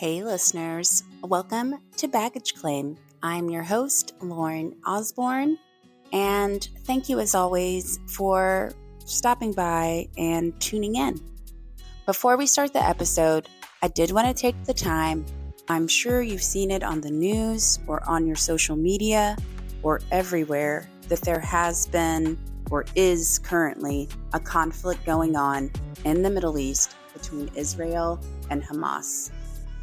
Hey listeners, welcome to Baggage Claim. I'm your host, Lauren Osborne, and thank you as always for stopping by and tuning in. Before we start the episode, I did want to take the time. I'm sure you've seen it on the news or on your social media or everywhere that there has been or is currently a conflict going on in the Middle East between Israel and Hamas.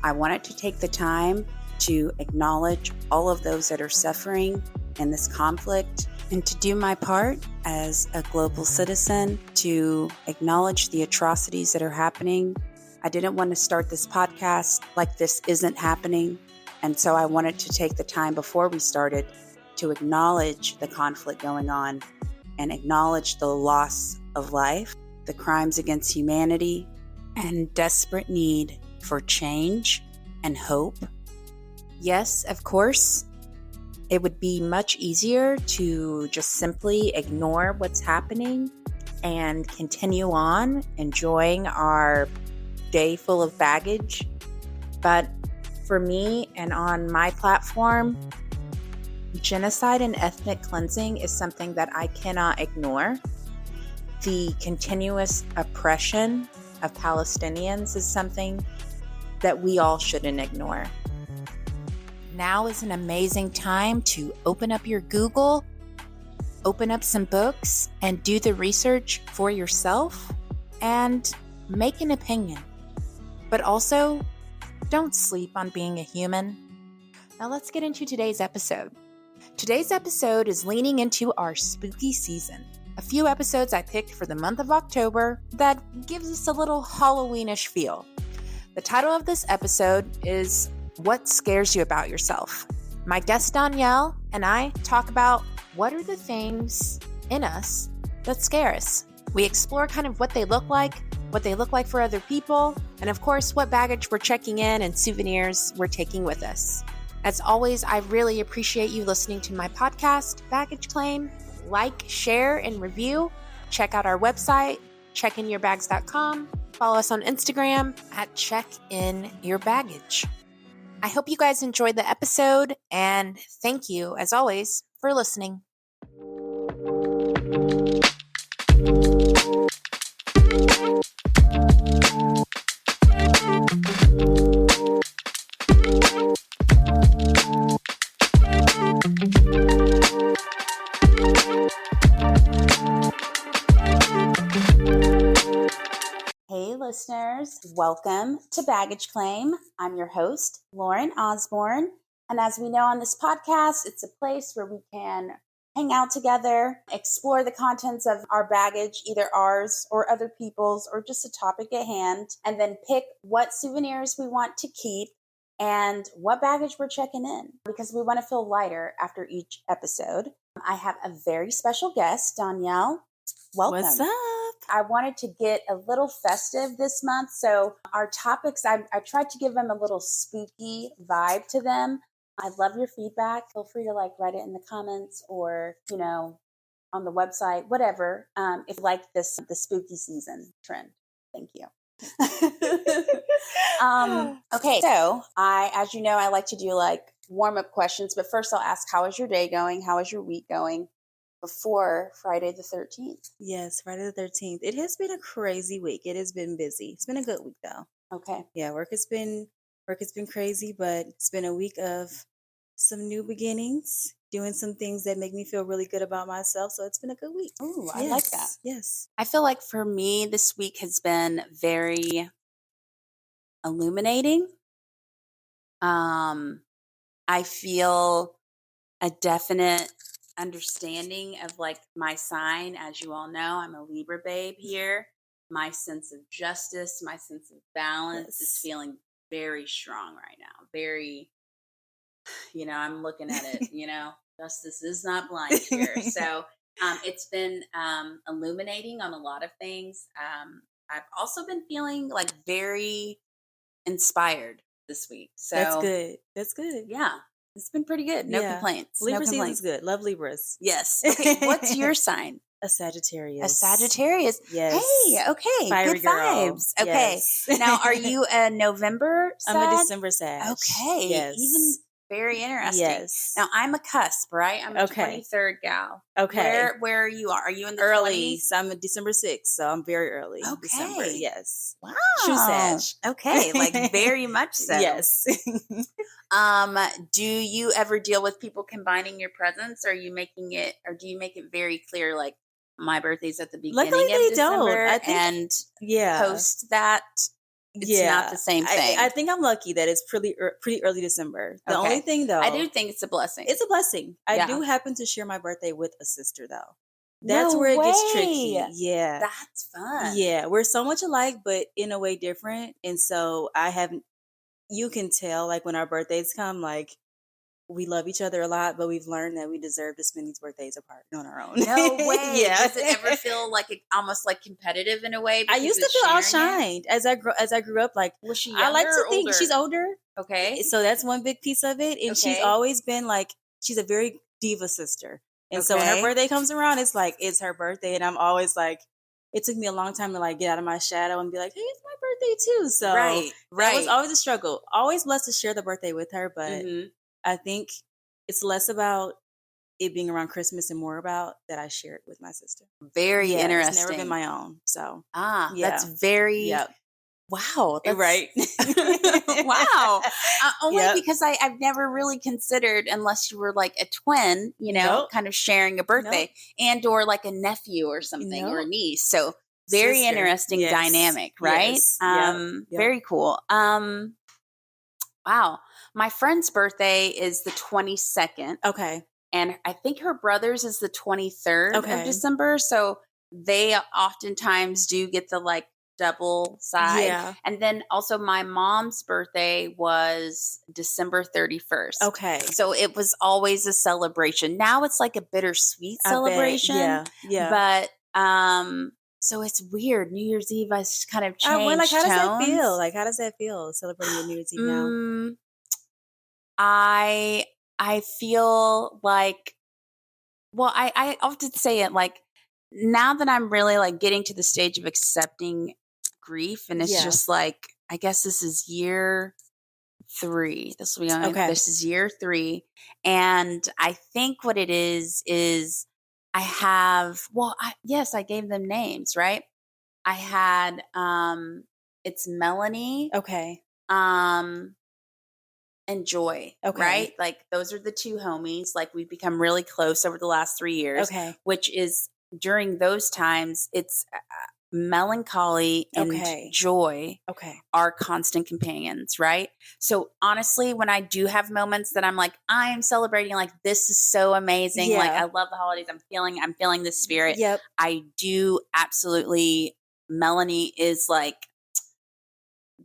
I wanted to take the time to acknowledge all of those that are suffering in this conflict and to do my part as a global citizen to acknowledge the atrocities that are happening. I didn't want to start this podcast like this isn't happening, and so I wanted to take the time before we started to acknowledge the conflict going on and acknowledge the loss of life, the crimes against humanity, and desperate need for change and hope. Yes, of course, it would be much easier to just simply ignore what's happening and continue on enjoying our day full of baggage. But for me and on my platform, genocide and ethnic cleansing is something that I cannot ignore. The continuous oppression of Palestinians is something that we all shouldn't ignore. Now is an amazing time to open up your Google, open up some books, and do the research for yourself and make an opinion. But also, don't sleep on being a human. Now let's get into today's episode. Today's episode is leaning into our spooky season. A few episodes I picked for the month of October that gives us a little Halloweenish feel. The title of this episode is What Scares You About Yourself? My guest Donielle and I talk about what are the things in us that scare us. We explore kind of what they look like for other people, and of course, what baggage we're checking in and souvenirs we're taking with us. As always, I really appreciate you listening to my podcast, Baggage Claim. Like, share, and review. Check out our website, checkinyourbags.com. Follow us on Instagram at checkinyourbaggage. I hope you guys enjoyed the episode, and thank you, as always, for listening. Hey listeners, welcome to Baggage Claim. I'm your host, Lauren Osborne. And as we know on this podcast, it's a place where we can hang out together, explore the contents of our baggage, either ours or other people's, or just a topic at hand, and then pick what souvenirs we want to keep and what baggage we're checking in, because we want to feel lighter after each episode. I have a very special guest, Donielle. Welcome. What's up? I wanted to get a little festive this month, so our topics, I tried to give them a little spooky vibe to them. I love your feedback. Feel free to write it in the comments or, on the website, whatever, if you like the spooky season trend. Thank you. Okay, so as you know, I like to do warm-up questions, but first I'll ask, how is your day going? How is your week going? Before Friday the 13th. Yes, Friday the 13th. It has been a crazy week. It has been busy. It's been a good week though. Okay. Yeah, work has been crazy, but it's been a week of some new beginnings, doing some things that make me feel really good about myself. So it's been a good week. Ooh, I like that. Yes. I feel like for me, this week has been very illuminating. I feel a definite understanding of my sign. As you all know, I'm a Libra babe here. My sense of justice, my sense of balance is feeling very strong right now. Very, I'm looking at it, justice is not blind here. So it's been illuminating on a lot of things. I've also been feeling very inspired this week. So That's good. Yeah. It's been pretty good. No complaints. Libra no complaints. season's good. Love Libras. Yes. Okay. What's your sign? A A Sagittarius. Sagittarius. Yes. Hey, okay, Fiery good girl. vibes. Okay. Yes. Now, are you a November I'm a Sag? December Sag. Okay, even Yes. very interesting. Yes. Now, I'm a cusp, right? I'm a Okay. 23rd gal. Okay. Where are you? Are you in the Early. 20s? So I'm a December 6th, so I'm very early. December. Okay. Yes. Wow. True Sag. Okay, like very much so. Yes. Do you ever deal with people combining your presents? Or are you making it, or do you make it very clear, like my birthday's at the Luckily, beginning of they don't. December, I think, and yeah. post that it's not the same thing? I think I'm lucky that it's pretty early December. The only thing, though, I do think it's a blessing. it's a blessing. I Yeah. do happen to share my birthday with a sister, though. No That's where it gets way. tricky. Yeah. That's fun. Yeah. We're so much alike, but in a way different. And so you can tell, like, when our birthdays come, like, we love each other a lot, but we've learned that we deserve to spend these birthdays apart on our own. No way. Yeah. Does it ever feel like almost like competitive in a way? I used to feel outshined as I grew up. Like, Was she I younger like to or think older? she's older. Okay. So that's one big piece of it. And she's Okay. always been like, she's a very diva sister. And so when her Okay. birthday comes around, it's like, it's her birthday. And I'm always like, it took me a long time to like get out of my shadow and be like, hey, it's my birthday too. So that was always a struggle. Always blessed to share the birthday with her. But I think it's less about it being around Christmas and more about that I share it with my sister. Very interesting. It's never been my own. So that's very wow. That's, right. Wow. Only because I've never really considered, unless you were like a twin, you know, kind of sharing a birthday and or like a nephew or something or a niece. So very interesting dynamic, right? Yes. Very cool. Wow. My friend's birthday is the 22nd. Okay. And I think her brother's is the 23rd of Okay. December. So they oftentimes do get the like double side. Yeah. And then also my mom's birthday was December 31st. Okay. So it was always a celebration. Now it's like a bittersweet celebration. Yeah. But so it's weird. New Year's Eve has kind of changed like, how does that tones. feel? Like, how does that feel celebrating your New Year's Eve now? I feel like, well, I often say it like, now that I'm really like getting to the stage of accepting grief, and it's just like, I guess this is year 3. This will be this is year 3, and I think what it is I have, I gave them names, right? I had it's Melanie. Okay. And Joy, right? Like those are the 2 homies. Like we've become really close over the last 3 years, which is during those times, it's melancholy and joy are constant companions, right? So honestly, when I do have moments that I'm like, I am celebrating, like this is so amazing. Like I love the holidays. I'm feeling the spirit. I do absolutely. Melanie is like,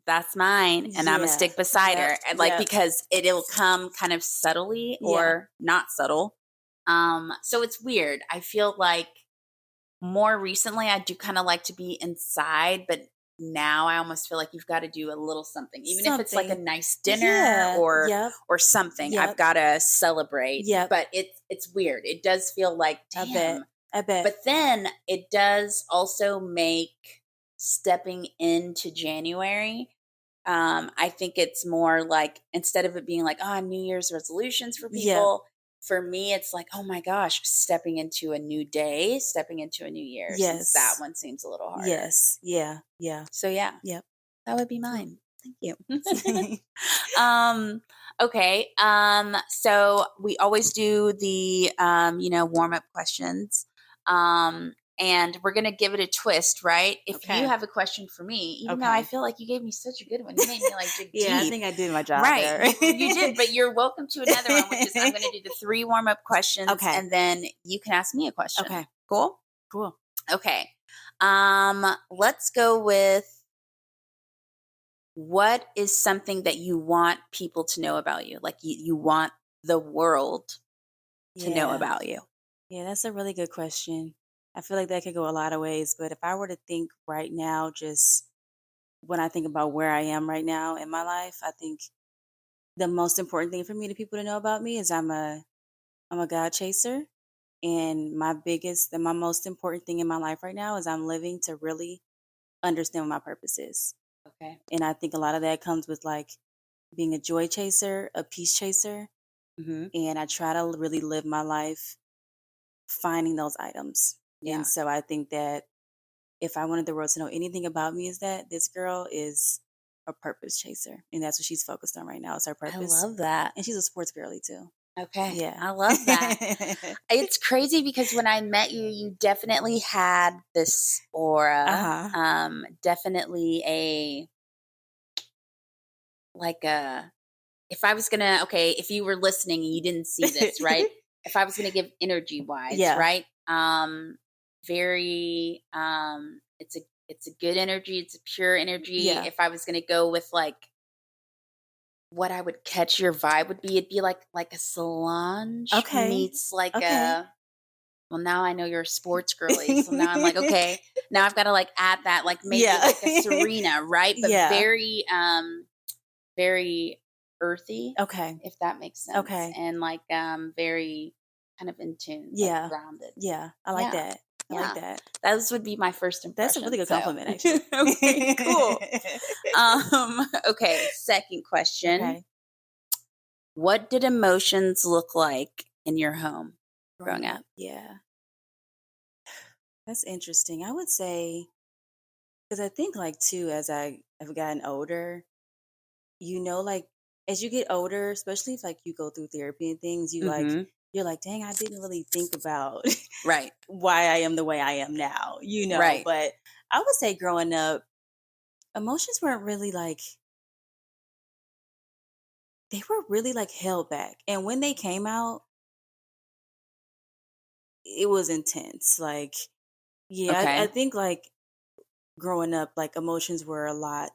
that's mine, and I'm gonna stick beside her, and like because it'll come kind of subtly or not subtle. So it's weird. I feel like more recently I do kind of like to be inside, but now I almost feel like you've got to do a little something, even if it's like a nice dinner or something. I've got to celebrate. But it's weird. It does feel like, damn. I bet. But then it does also make stepping into January, I think it's more like, instead of it being like, New Year's resolutions for people, for me, it's like, oh my gosh, stepping into a new day, stepping into a new year. Since that one seems a little harder. Yes. Yeah. So that would be mine. Thank you. Okay. So we always do the, warm up questions. And we're going to give it a twist, right? If you have a question for me, even though I feel like you gave me such a good one, you made me like dig deep. I think I did my job there. You did, but you're welcome to another one, which is I'm going to do the 3 warm-up questions, and then you can ask me a question. Okay. Cool? Cool. Okay. Let's go with, what is something that you want people to know about you? Like you want the world to know about you. Yeah, that's a really good question. I feel like that could go a lot of ways, but if I were to think right now, just when I think about where I am right now in my life, I think the most important thing for me to people to know about me is I'm a God chaser, And my biggest and my most important thing in my life right now is I'm living to really understand what my purpose is. Okay. And I think a lot of that comes with like being a joy chaser, a peace chaser. Mm-hmm. And I try to really live my life finding those items. Yeah. And so I think that if I wanted the world to know anything about me, is that this girl is a purpose chaser. And that's what she's focused on right now. It's her purpose. I love that. And she's a sports girly too. Okay. Yeah. I love that. It's crazy because when I met you, you definitely had this aura. Uh-huh. Definitely if you were listening and you didn't see this, right? If I was gonna give energy wise, Yeah. right? Very it's a good energy, it's a pure energy. Yeah. If I was gonna go with like what I would catch your vibe would be, it'd be like a Solange meets like a, well, now I know you're a sports girly. So now I'm like, okay, now I've got to like add that, like maybe like a Serena, right? But very, very earthy. Okay. If that makes sense. Okay. And like, very kind of in tune. Yeah. Like grounded. Yeah. I like that. I like that. Those would be my first impression. That's a really good compliment, actually. Okay, cool. Okay, second question. Okay. What did emotions look like in your home growing up? Yeah. That's interesting. I would say, because I think like too, as I've gotten older, like as you get older, especially if like you go through therapy and things, you're like, dang, I didn't really think about right why I am the way I am now, Right. But I would say growing up, emotions weren't really like, they were really like held back. And when they came out, it was intense. Like, yeah, Okay. I think like growing up, like emotions were a lot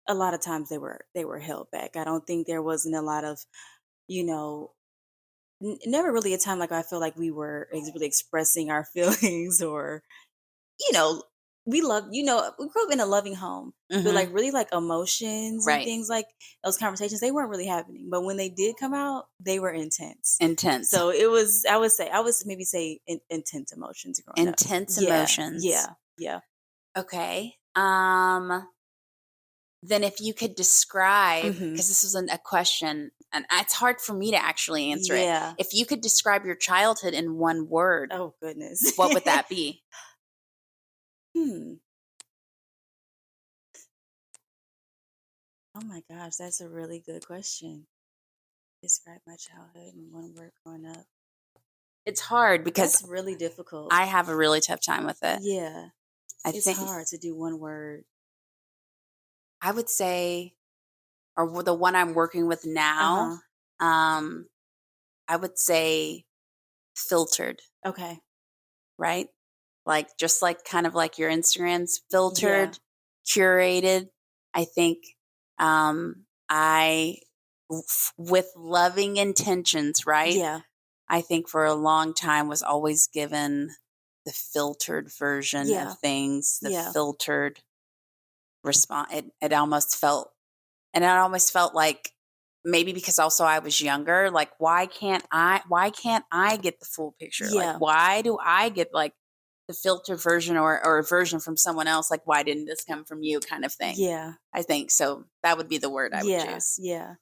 of times they were held back. I don't think there wasn't a lot of, you know, never really a time like I feel like we were really expressing our feelings or, we love, we grew up in a loving home, but like really like emotions and Right. things like those conversations, they weren't really happening. But when they did come out, they were intense. So it was, I would maybe say intense emotions growing up. Intense emotions. Yeah. Okay. Then if you could describe, because this was a question, and it's hard for me to actually answer it. If you could describe your childhood in one word, oh goodness, what would that be? Oh my gosh, that's a really good question. Describe my childhood in one word growing up. It's hard because it's really difficult. I have a really tough time with it. Yeah. It's hard to do one word. I would say, or the one I'm working with now, I would say filtered. Okay. Right? Like, just like kind of like your Instagram's filtered, curated. I think with loving intentions, right? Yeah. I think for a long time was always given the filtered version of things, the filtered response. It almost felt like maybe because also I was younger, like why can't I get the full picture? Like why do I get like the filtered version or a version from someone else? Like why didn't this come from you, kind of thing? Yeah. I think so. That would be the word I would choose. Yeah.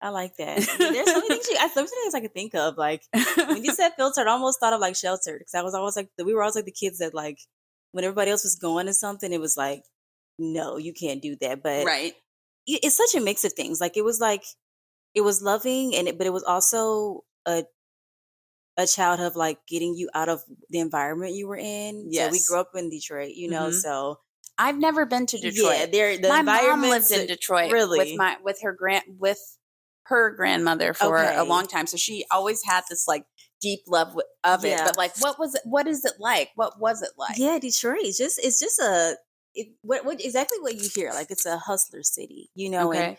I like that. There's so many things I could think of. Like when you said filtered, I almost thought of like sheltered, because I was always like we were always like the kids that like when everybody else was going to something, it was like, no, you can't do that. But right, it's such a mix of things. Like it was loving, but it was also a child of like getting you out of the environment you were in. Yes. So we grew up in Detroit, so I've never been to Detroit. My mom lived in Detroit really? with her grandmother for a long time. So she always had this like deep love of it. But like, what is it like? What was it like? Yeah, Detroit. It's just what exactly what you hear. Like it's a hustler city, Okay.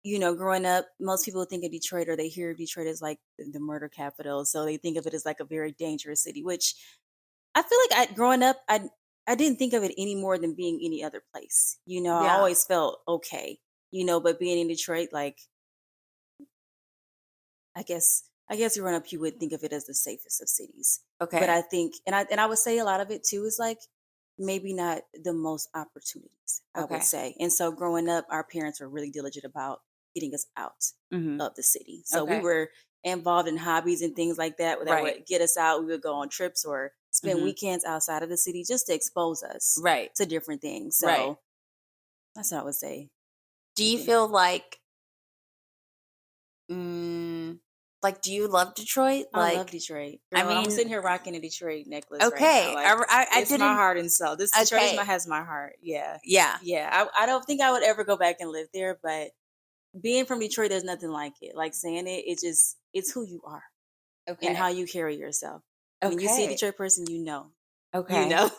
And growing up, most people think of Detroit, or they hear of Detroit as like the murder capital. So they think of it as like a very dangerous city, which I feel like growing up, I didn't think of it any more than being any other place. I always felt okay, but being in Detroit, like, I guess I guess growing up, you would think of it as the safest of cities. Okay. But I think, and I would say a lot of it too is like maybe not the most opportunities, I would say. And so growing up, our parents were really diligent about getting us out of the city. So we were involved in hobbies and things like that would get us out. We would go on trips or spend weekends outside of the city just to expose us to different things. So that's what I would say. Do you feel like, do you love Detroit? I love Detroit. Girl, I mean, I'm sitting here rocking a Detroit necklace right now. Like, it's my heart and soul. This Detroit has my heart. Yeah. I don't think I would ever go back and live there, but being from Detroit, there's nothing like it. Like saying it, it's who you are and how you carry yourself. When you see a Detroit person, you know. Okay. You know.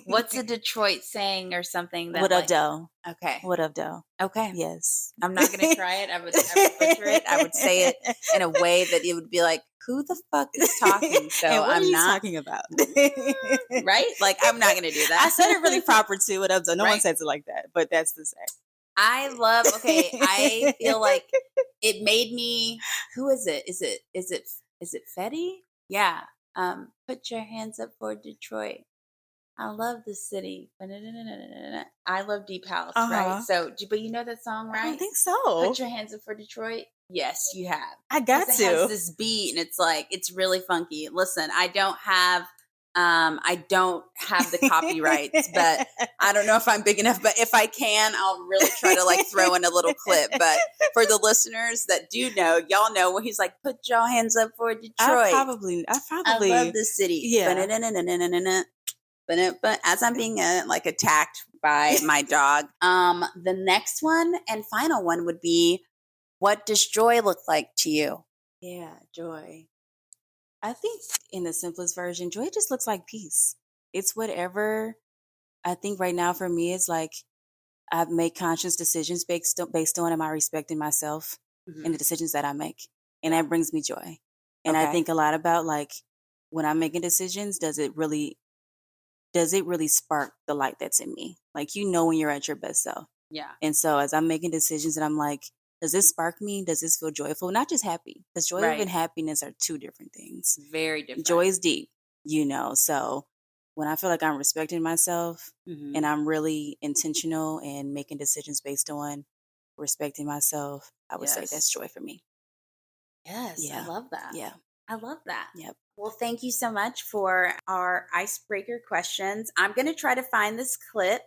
What's a Detroit saying or something that what up, doe? Okay. What up, doe? Okay. Yes. I'm not going to try it. I would butcher it. I would say it in a way that it would be like, who the fuck is talking? So and what I'm are you not talking about. Right? Like, I'm not going to do that. I said it really proper too. What up, doe? No one says it like that, but that's the same. I feel like it made me, who is it? Is it Fetty? Yeah. Put your hands up for Detroit. I love the city. I love Deep House, right? So, but you know that song, right? I don't think so. Put your hands up for Detroit. Yes, you have. I got to. It has this beat, and it's really funky. Listen, I don't have the copyrights, but I don't know if I'm big enough. But if I can, I'll really try to throw in a little clip. But for the listeners that do know, y'all know when he's like, "Put your hands up for Detroit." I probably love the city. Yeah. But as I'm being attacked by my dog, the next one and final one would be, what does joy look like to you? Yeah, joy. I think in the simplest version, joy just looks like peace. It's whatever. I think right now for me, it's like I've made conscious decisions based on am I respecting myself and the decisions that I make, and that brings me joy. And I think a lot about when I'm making decisions, does it really spark the light that's in me? Like, when you're at your best self. Yeah. And so as I'm making decisions and I'm like, does this spark me? Does this feel joyful? Not just happy, because joy and happiness are two different things. Very different. Joy is deep, So when I feel like I'm respecting myself and I'm really intentional and making decisions based on respecting myself, I would say that's joy for me. Yes, yeah. I love that. Yeah. I love that. Yep. Well, thank you so much for our icebreaker questions. I'm going to try to find this clip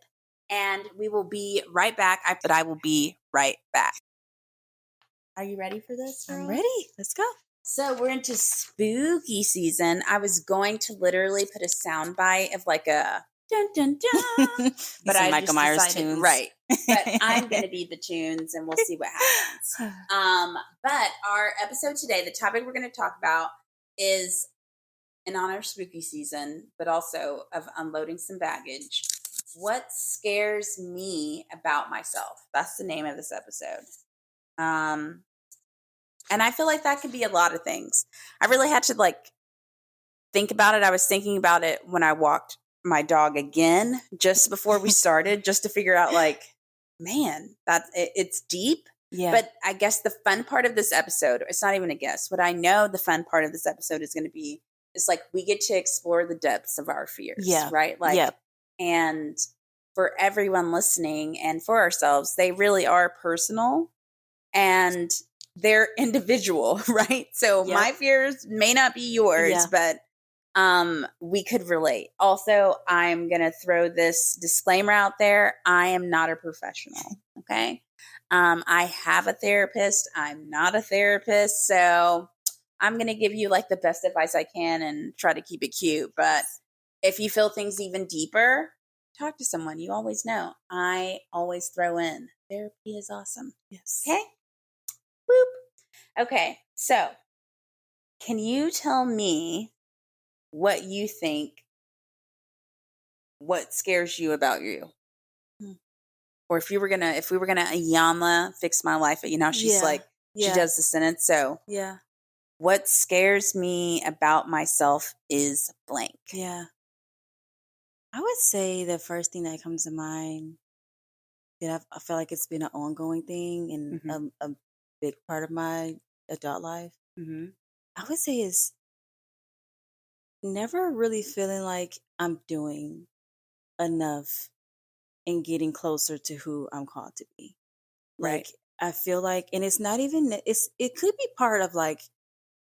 and we will be right back. I will be right back. Are you ready for this, girl? I'm ready. Let's go. So we're into spooky season. I was going to literally put a sound bite of a dun dun dun, but I Michael Myers tunes, right? But I'm going to be the tunes, and we'll see what happens. But our episode today, the topic we're going to talk about is in honor of spooky season, but also of unloading some baggage. What scares me about myself? That's the name of this episode. And I feel like that could be a lot of things. I really had to think about it. I was thinking about it when I walked my dog again, just before we started, just to figure out man, it's deep. Yeah. But I guess the fun part of this episode, it's not even a guess. What I know the fun part of this episode is going to be is we get to explore the depths of our fears. Yeah. Right. And for everyone listening and for ourselves, they really are personal and they're individual, right? So my fears may not be yours, but we could relate. Also, I'm going to throw this disclaimer out there. I am not a professional. Okay. I have a therapist. I'm not a therapist. So I'm going to give you the best advice I can and try to keep it cute. But if you feel things even deeper, talk to someone. You always know. I always throw in therapy is awesome. Yes. Okay. Whoop. Okay. So can you tell me what you think, what scares you about you? Or if we were gonna Iyanla fix my life, she's she does the sentence. So what scares me about myself is blank. Yeah. I would say the first thing that comes to mind that I feel like it's been an ongoing thing and a big part of my adult life I would say is never really feeling like I'm doing enough in getting closer to who I'm called to be. Right. Like I feel like, and it's not even, it could be part of like,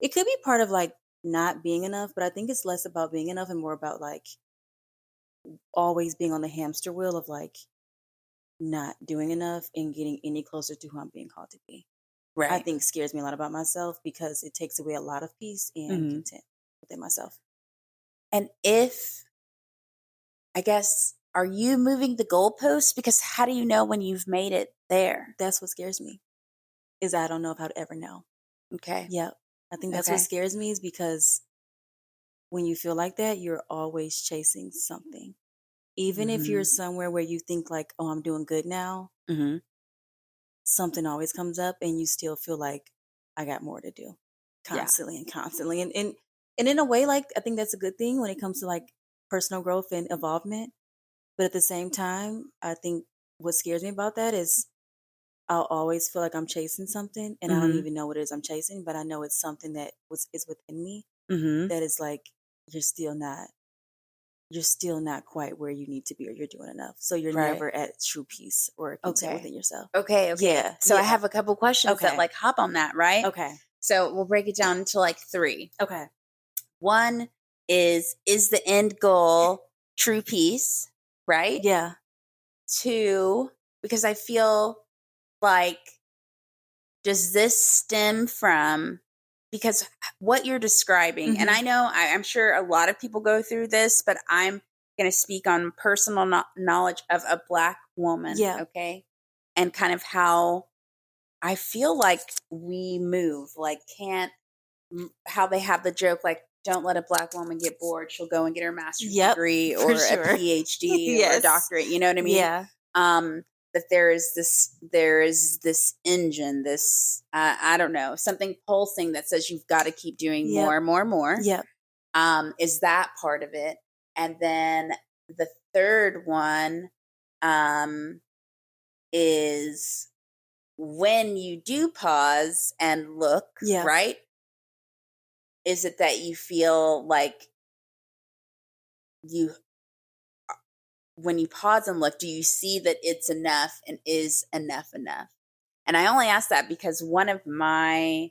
it could be part of like not being enough, but I think it's less about being enough and more about like always being on the hamster wheel of like not doing enough and getting any closer to who I'm being called to be. I Right. think scares me a lot about myself because it takes away a lot of peace and content within myself. And I guess, are you moving the goalposts? Because how do you know when you've made it there? That's what scares me, is I don't know if I'd ever know. Okay. Yep. I think that's what scares me, is because when you feel like that, you're always chasing something. Even if you're somewhere where you think like, oh, I'm doing good now, something always comes up and you still feel like I got more to do constantly and constantly. And in a way, like, I think that's a good thing when it comes to like personal growth and involvement. But at the same time, I think what scares me about that is I'll always feel like I'm chasing something and I don't even know what it is I'm chasing, but I know it's something that is within me that is like, you're still not quite where you need to be, or you're doing enough. So you're never at true peace or content within yourself. Okay. Yeah. So I have a couple questions that like hop on that, right? Okay. So we'll break it down into like 3. Okay. One is the end goal true peace, right? Yeah. 2, because I feel like, does this stem from, because what you're describing, and I know I'm sure a lot of people go through this, but I'm going to speak on personal knowledge of a Black woman. Yeah. Okay. And kind of how I feel like we move, like how they have the joke, like, don't let a Black woman get bored. She'll go and get her master's degree or a PhD or a doctorate. You know what I mean? Yeah. That there is this engine, this, I don't know, something pulsing that says you've got to keep doing more and more and more. Yep. Is that part of it? And then the third one, is when you do pause and look, right? Is it that you feel like when you pause and look, do you see that it's enough, and is enough enough? And I only ask that because one of my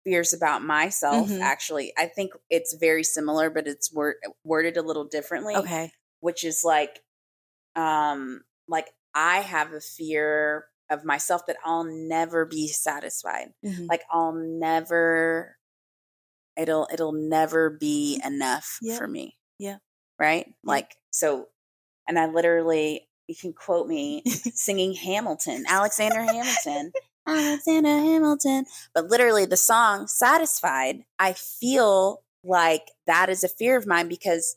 fears about myself, actually, I think it's very similar, but it's worded a little differently. Okay. Which is like I have a fear of myself that I'll never be satisfied. Like it'll never be enough for me. Yeah. Right? Like, so, and I literally, you can quote me singing Hamilton, Alexander Hamilton. But literally the song Satisfied, I feel like that is a fear of mine, because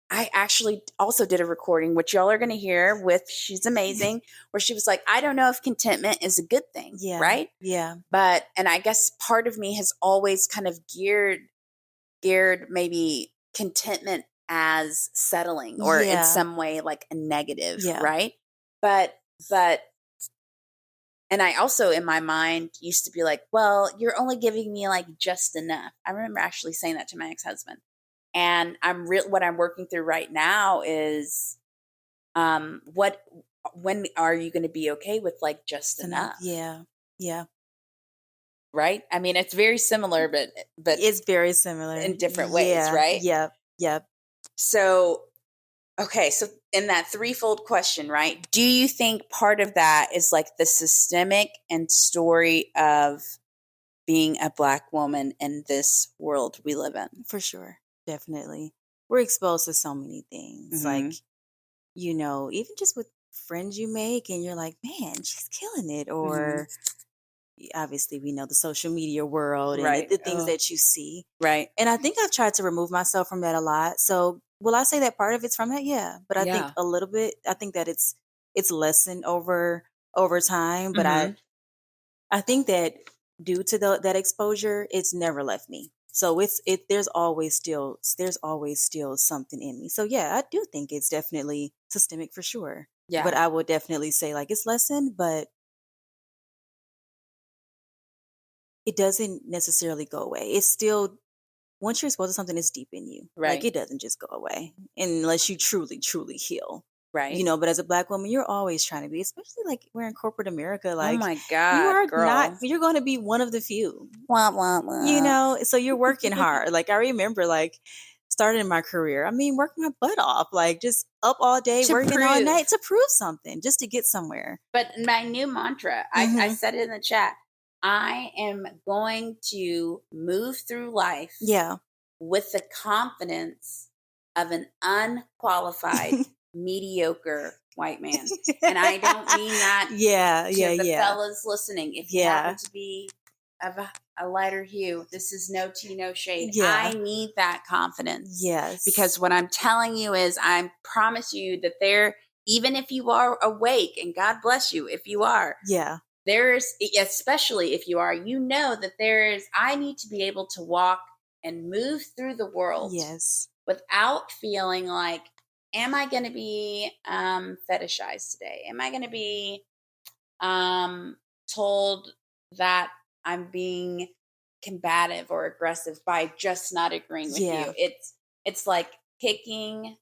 I actually also did a recording, which y'all are going to hear with, she's amazing, where she was like, I don't know if contentment is a good thing. Yeah. Right. Yeah. But, and I guess part of me has always kind of geared maybe contentment as settling, or in some way like a negative. Right. But, and I also in my mind used to be like, well, you're only giving me like just enough. I remember actually saying that to my ex-husband. And what I'm working through right now is, when are you going to be okay with like just enough? Yeah. Yeah. Right. I mean, it's very similar, but it's very similar in different ways. Right. Yep. Yep. So, okay. So in that threefold question, right? Do you think part of that is like the systemic and story of being a Black woman in this world we live in? For sure. Definitely. We're exposed to so many things. Like, even just with friends you make and you're like, man, she's killing it. Or obviously we know the social media world and the things that you see. Right. And I think I've tried to remove myself from that a lot. So will I say that part of it's from that? Yeah. But I think a little bit, I think that it's lessened over time. But I think that due to that exposure, it's never left me. So there's always still something in me. So yeah, I do think it's definitely systemic for sure. Yeah. But I would definitely say like it's lessened, but it doesn't necessarily go away. It's still, once you're exposed to something, it's deep in you. Right. Like, it doesn't just go away unless you truly, truly heal. Right. You know, but as a Black woman, you're always trying to be, especially like we're in corporate America. Like, oh my God, you are girl. not, you're going to be one of the few. Wah, wah, wah. You know, so you're working hard. Like, I remember, like, starting my career, I mean, working my butt off, like just up all day, working all night to prove something, just to get somewhere. But my new mantra, I said it in the chat, I am going to move through life with the confidence of an unqualified, mediocre white man. And I don't mean that to the fellas listening. If you happen to be of a lighter hue, this is no tea, no shade. I need that confidence. Yes. Because what I'm telling you is, I promise you that there, even if you are awake, and God bless you if you are. Yeah. There's, especially if you are, you know that there is, I need to be able to walk and move through the world. Yes. Without feeling like, am I going to be fetishized today? Am I going to be told that I'm being combative or aggressive by just not agreeing with you? It's like picking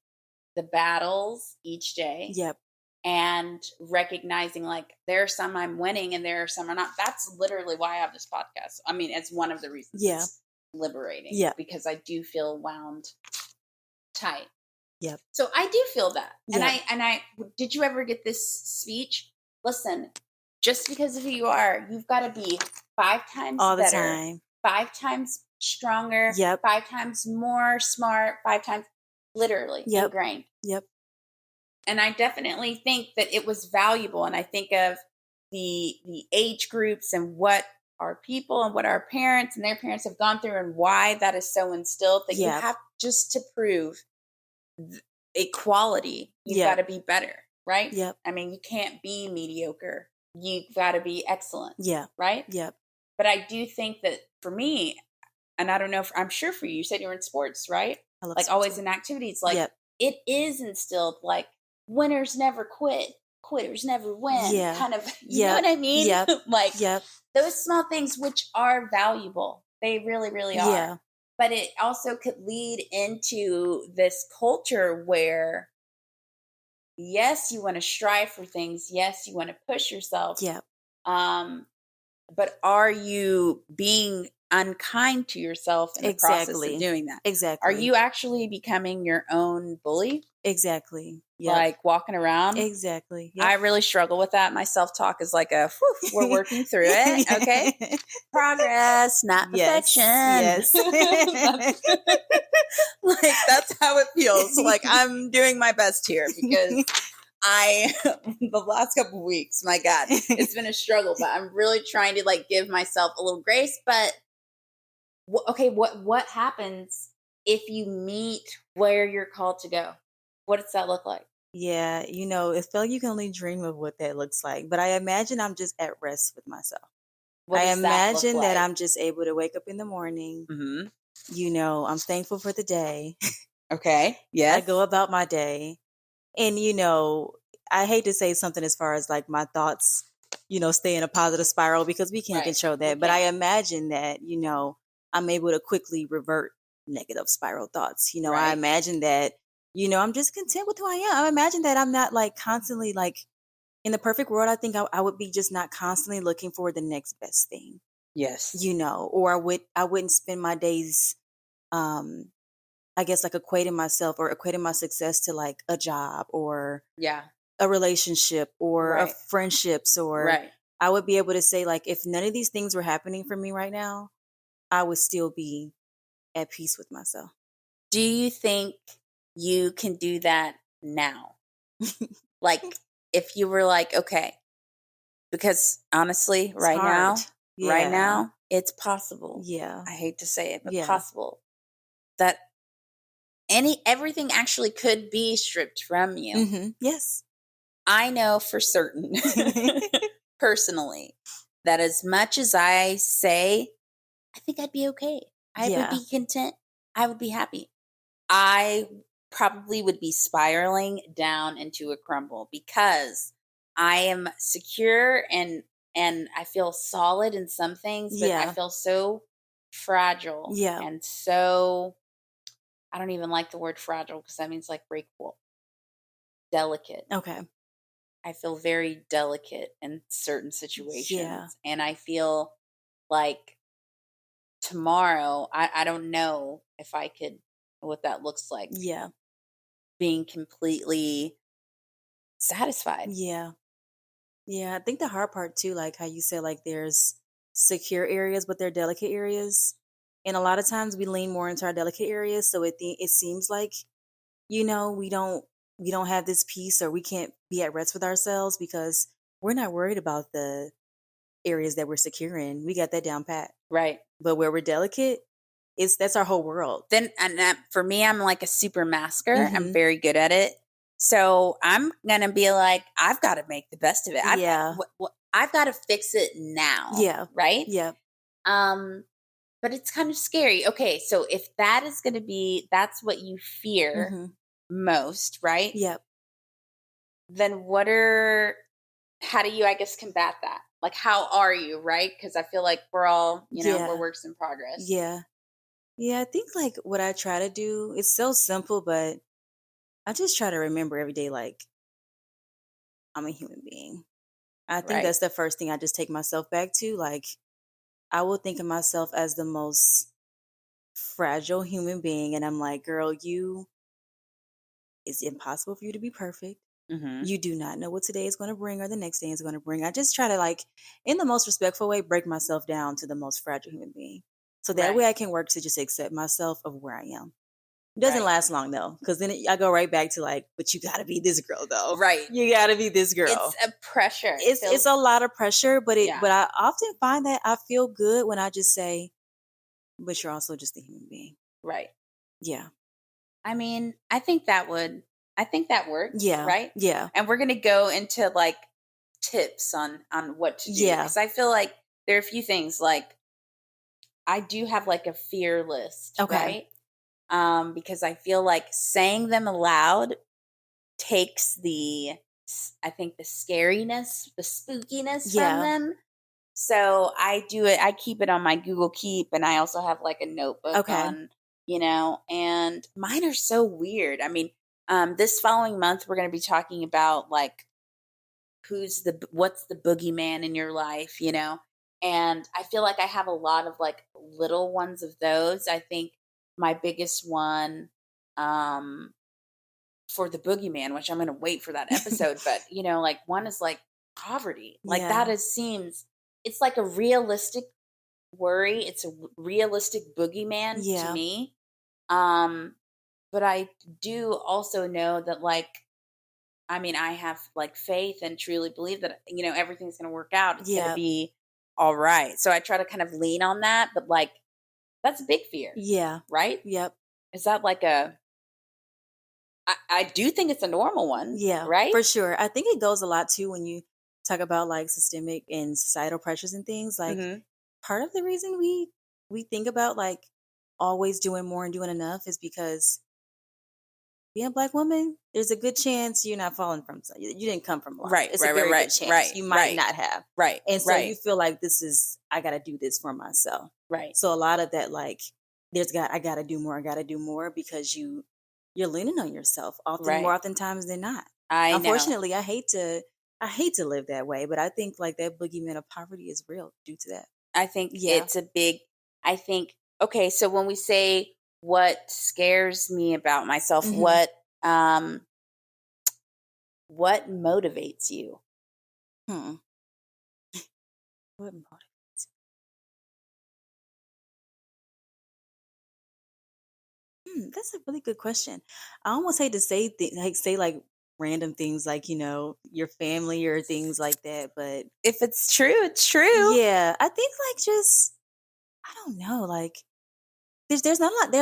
the battles each day. Yep. And recognizing, like, there are some I'm winning and there are some I'm not. That's literally why I have this podcast. I mean, it's one of the reasons. It's liberating. Yeah. Because I do feel wound tight. Yep. So I do feel that. And I did you ever get this speech? Listen, just because of who you are, you've got to be 5 times all better, the time, 5 times stronger, 5 times more smart, 5 times literally ingrained. Yep. And I definitely think that it was valuable. And I think of the age groups and what our people and what our parents and their parents have gone through, and why that is so instilled that you have just to prove equality. You've got to be better, right? Yep. I mean, you can't be mediocre. You've got to be excellent. Yeah. Right? Yep. But I do think that for me, and I don't know, I'm sure for you, you said you were in sports, right? I love like sports. Always in activities. Like it is instilled, like, winners never quit, quitters never win. Kind of, you know what I mean? Like those small things, which are valuable. They really, really are. Yeah. But it also could lead into this culture where, yes, you want to strive for things. Yes, you want to push yourself. Yeah. But are you being unkind to yourself in the process of doing that? Exactly. Are you actually becoming your own bully? Exactly. Yep. Like walking around? Exactly. Yep. I really struggle with that. My self-talk is like we're working through it. Okay. Progress, not perfection. Yes. Like, that's how it feels. Like, I'm doing my best here because the last couple of weeks, my God, it's been a struggle, but I'm really trying to, like, give myself a little grace. But what happens if you meet where you're called to go? What does that look like? Yeah, you know, it felt like you can only dream of what that looks like. But I imagine I'm just at rest with myself. I imagine that I'm just able to wake up in the morning. Mm-hmm. You know, I'm thankful for the day. Okay. Yes. I go about my day. And, you know, I hate to say something as far as like my thoughts, you know, stay in a positive spiral, because we can't control that. But I imagine that, you know, I'm able to quickly revert negative spiral thoughts. You know, I imagine that, you know, I'm just content with who I am. I imagine that I'm not like constantly, like, in the perfect world, I think I would be just not constantly looking for the next best thing. Yes. You know, or I wouldn't spend my days, I guess, like equating myself or equating my success to like a job or a relationship or a friendships, or I would be able to say, like, if none of these things were happening for me right now, I would still be at peace with myself. Do you think you can do that now? Like, if you were like, okay, because honestly, right now, it's possible. Yeah. I hate to say it, but possible that everything actually could be stripped from you. Mm-hmm. Yes. I know for certain, personally, that as much as I say, I think I'd be okay. I would be content. I would be happy. I probably would be spiraling down into a crumble, because I am secure and and I feel solid in some things, but I feel so fragile and so, I don't even like the word fragile because that means like breakable. Delicate. Okay. I feel very delicate in certain situations. And I feel like tomorrow, I don't know if I could, what that looks like. Yeah. Being completely satisfied. Yeah. Yeah. I think the hard part too, like how you said, like there's secure areas, but they're delicate areas. And a lot of times we lean more into our delicate areas. So it seems like, we don't have this peace, or we can't be at rest with ourselves because we're not worried about the areas that we're secure in. We got that down pat. Right. But where we're delicate, that's our whole world. Then, for me, I'm like a super masker. I'm very good at it. So I'm going to be like, I've got to make the best of it. I've got to fix it now. Yeah. Right. Yeah. But it's kind of scary. Okay. So if that is going to be, that's what you fear most, right? Yep. Then how do you, I guess, combat that? Like, how are you, right? Because I feel like we're all, we're works in progress. Yeah. Yeah, I think like what I try to do, it's so simple, but I just try to remember every day, like, I'm a human being. I think that's the first thing I just take myself back to. Like, I will think of myself as the most fragile human being. And I'm like, girl, it's impossible for you to be perfect. You do not know what today is going to bring or the next day is going to bring. I just try to, like, in the most respectful way, break myself down to the most fragile human being. So that way I can work to just accept myself of where I am. It doesn't last long though, because then I go right back to like, but you got to be this girl though. Right. You got to be this girl. It's a pressure. It's a lot of pressure, but I often find that I feel good when I just say, but you're also just a human being. Right. Yeah. I mean, I think that works. Yeah. Right. Yeah. And we're going to go into like tips on what to do. Yeah. Because I feel like there are a few things, like I do have like a fear list. Okay. Right. Because I feel like saying them aloud takes I think the scariness, the spookiness from them. So I do it. I keep it on my Google Keep, and I also have like a notebook on, and mine are so weird. I mean, this following month, we're going to be talking about like, what's the boogeyman in your life, and I feel like I have a lot of like little ones of those. I think my biggest one, for the boogeyman, which I'm going to wait for that episode, but like one is like poverty. Like it's like a realistic worry. It's a realistic boogeyman to me. But I do also know that, like, I mean, I have like faith and truly believe that, everything's going to work out. It's going to be all right. So I try to kind of lean on that, but like, that's a big fear. Yeah. Right? Yep. Is that like I do think it's a normal one. Yeah. Right? For sure. I think it goes a lot too when you talk about like systemic and societal pressures and things. Like, part of the reason we think about like always doing more and doing enough is because being a Black woman, there's a good chance you're not falling from you didn't come from life. Right. It's a very good chance. You might not have. Right. And so you feel like I gotta do this for myself. Right. So a lot of that, like, I gotta do more because you're leaning on yourself more oftentimes than not. Unfortunately, I hate to live that way, but I think like that boogeyman of poverty is real due to that. I think it's okay, so when we say what scares me about myself, what motivates you? What motivates you? That's a really good question. I almost hate to say say random things like, your family or things like that, but if it's true, it's true. Yeah, I think like just, I don't know, like there's not like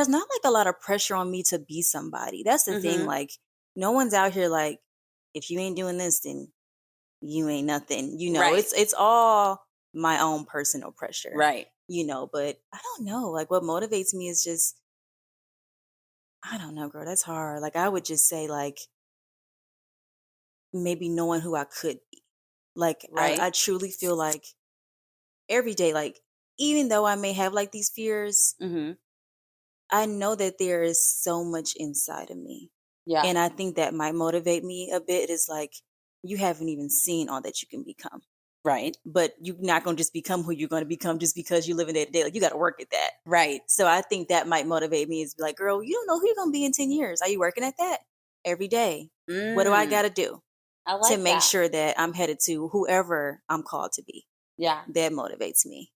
a lot of pressure on me to be somebody. That's the thing. Like, no one's out here like, if you ain't doing this, then you ain't nothing. It's all my own personal pressure. Right. But I don't know. Like, what motivates me is just, I don't know, girl. That's hard. Like, I would just say like maybe knowing who I could be. Like, I truly feel like every day, like, even though I may have like these fears, I know that there is so much inside of me. Yeah. And I think that might motivate me a bit is like, you haven't even seen all that you can become. Right. But you're not going to just become who you're going to become just because you live in day to day. Like, you got to work at that. Right. So I think that might motivate me is like, girl, you don't know who you're going to be in 10 years. Are you working at that every day? What do I got to do to make sure that I'm headed to whoever I'm called to be? Yeah. That motivates me.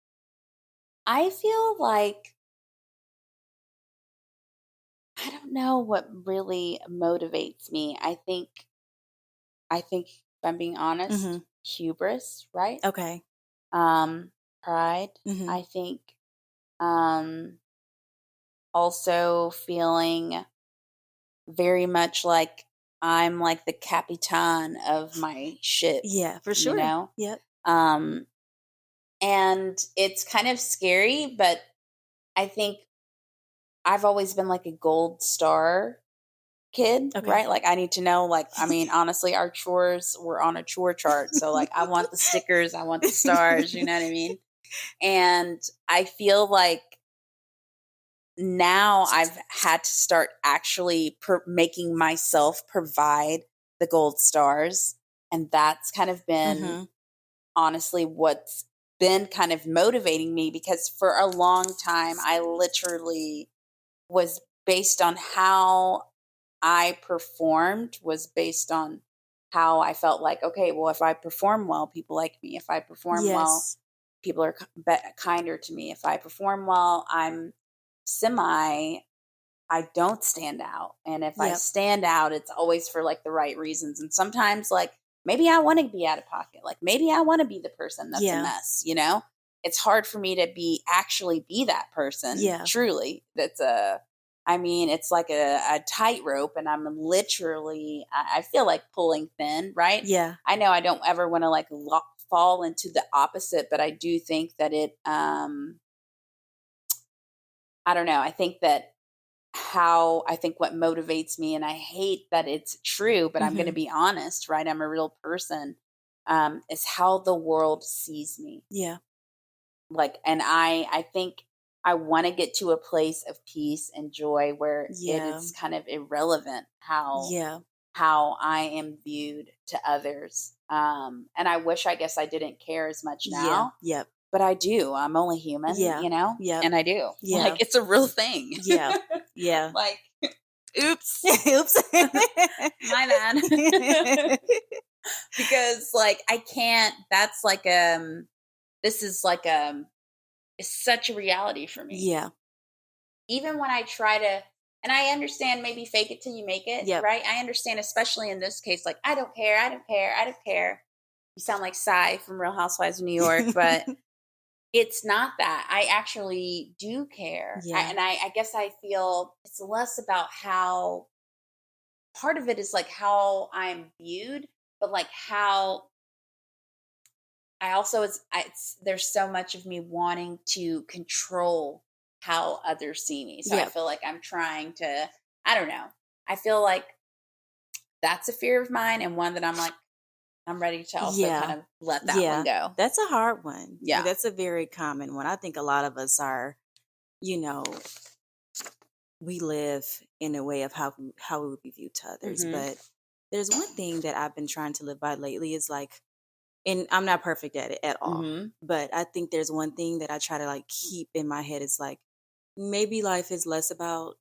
I feel like, I don't know what really motivates me. I think if I'm being honest, hubris, right? Okay. Pride. I think also feeling very much like I'm like the capitan of my ship. Yeah, for sure. You know? Yep. And it's kind of scary, but I think I've always been like a gold star kid, right? Like, I need to know, like, I mean, honestly, our chores were on a chore chart. So, like, I want the stickers, I want the stars, you know what I mean? And I feel like now I've had to start actually making myself provide the gold stars. And that's kind of been honestly what's been kind of motivating me, because for a long time, I literally was based on how I performed, was based on how I felt like, okay, well, if I perform well, people like me. If I perform well, people are kinder to me. If I perform well, I don't stand out. And if I stand out, it's always for like the right reasons. And sometimes, like, maybe I want to be out of pocket. Like, maybe I want to be the person that's a mess, you know? It's hard for me to actually be that person. Yeah. Truly. It's like a tightrope, and I'm literally, I feel like pulling thin, right? Yeah. I know I don't ever want to like fall into the opposite, but I do think that I don't know. I think what motivates me, and I hate that it's true, but I'm going to be honest, right? I'm a real person, is how the world sees me. Yeah. Like, and I think I want to get to a place of peace and joy where it is kind of irrelevant how I am viewed to others. And I wish, I guess I didn't care as much now. Yeah. Yep. But I do. I'm only human, you know? Yeah. And I do. Yeah. Like, it's a real thing. Yeah. Yeah. Like, oops. Oops. My bad. Because, like, I can't, that's like, this is like, it's such a reality for me. Yeah. Even when I try to, and I understand maybe fake it till you make it, right? I understand, especially in this case, like, I don't care. You sound like Cy from Real Housewives of New York, but it's not that. I actually do care. Yeah. I guess I feel it's less about how, part of it is like how I'm viewed, but like how I also, there's so much of me wanting to control how others see me. So I feel like I'm trying to, I don't know. I feel like that's a fear of mine, and one that I'm like, I'm ready to also kind of let that one go. That's a hard one. Yeah. That's a very common one. I think a lot of us are, we live in a way of how we would be viewed to others. But there's one thing that I've been trying to live by lately is like, and I'm not perfect at it at all, but I think there's one thing that I try to like keep in my head. It's like, maybe life is less about,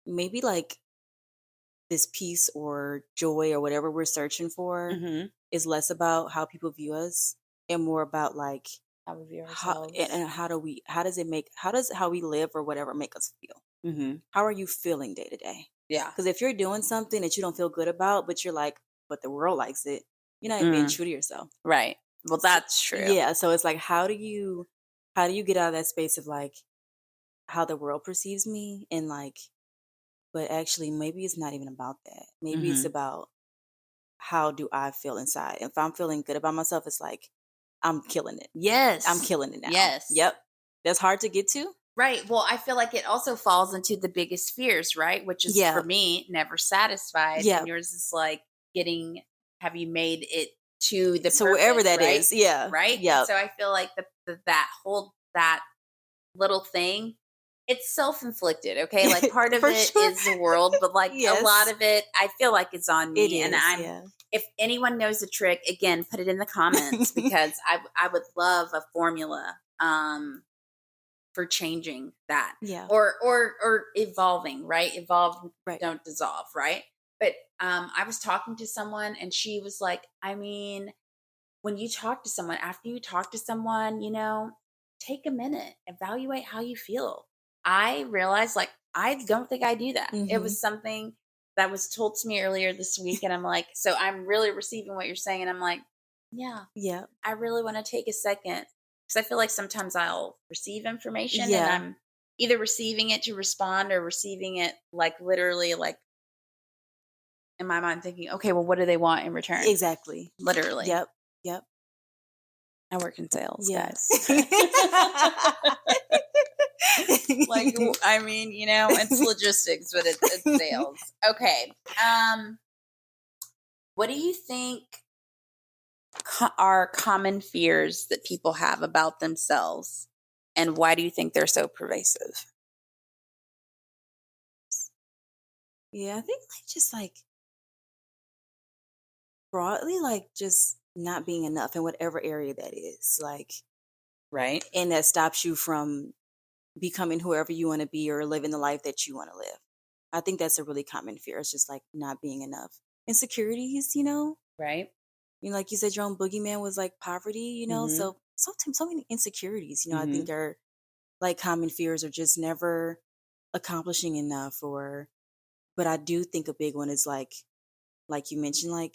maybe like this peace or joy or whatever we're searching for is less about how people view us and more about like how we view ourselves. How does how we live or whatever make us feel? How are you feeling day to day? Yeah. Because if you're doing something that you don't feel good about, but you're like, but the world likes it, you're not even being true to yourself. Right. Well, that's true. Yeah. So it's like, how do you get out of that space of like how the world perceives me, and like, but actually maybe it's not even about that. Maybe it's about how do I feel inside. If I'm feeling good about myself, it's like, I'm killing it. Yes. I'm killing it now. Yes. Yep. That's hard to get to. Right. Well, I feel like it also falls into the biggest fears, right? Which is for me, never satisfied. Yeah. And yours is like have you made it to the so purpose, wherever that right? is, yeah, right. Yeah. So I feel like that little thing, it's self-inflicted. Okay, like part of it is the world, but like a lot of it, I feel like it's on me. It and is, if anyone knows the trick, again, put it in the comments because I would love a formula for changing that. Yeah. Or evolving, right? Evolve, Right. don't dissolve, right? But I was talking to someone and she was like, I mean, when you talk to someone, after you talk to someone, take a minute, evaluate how you feel. I realized, like, I don't think I do that. It was something that was told to me earlier this week. And I'm like, so I'm really receiving what you're saying. And I'm like, yeah, I really want to take a second. Because I feel like sometimes I'll receive information and I'm either receiving it to respond or receiving it like literally like in my mind thinking, okay, well, what do they want in return? Exactly. Literally. Yep. I work in sales, Yes. guys. Like, I mean, it's logistics, but it's sales. Okay. What do you think are common fears that people have about themselves? And why do you think they're so pervasive? Yeah, I think just broadly, just not being enough in whatever area that is, right? And that stops you from becoming whoever you want to be or living the life that you want to live. I think that's a really common fear. It's just not being enough. Insecurities, right? Like you said, your own boogeyman was poverty, so sometimes so many insecurities, I think are common fears or just never accomplishing enough but I do think a big one is like you mentioned,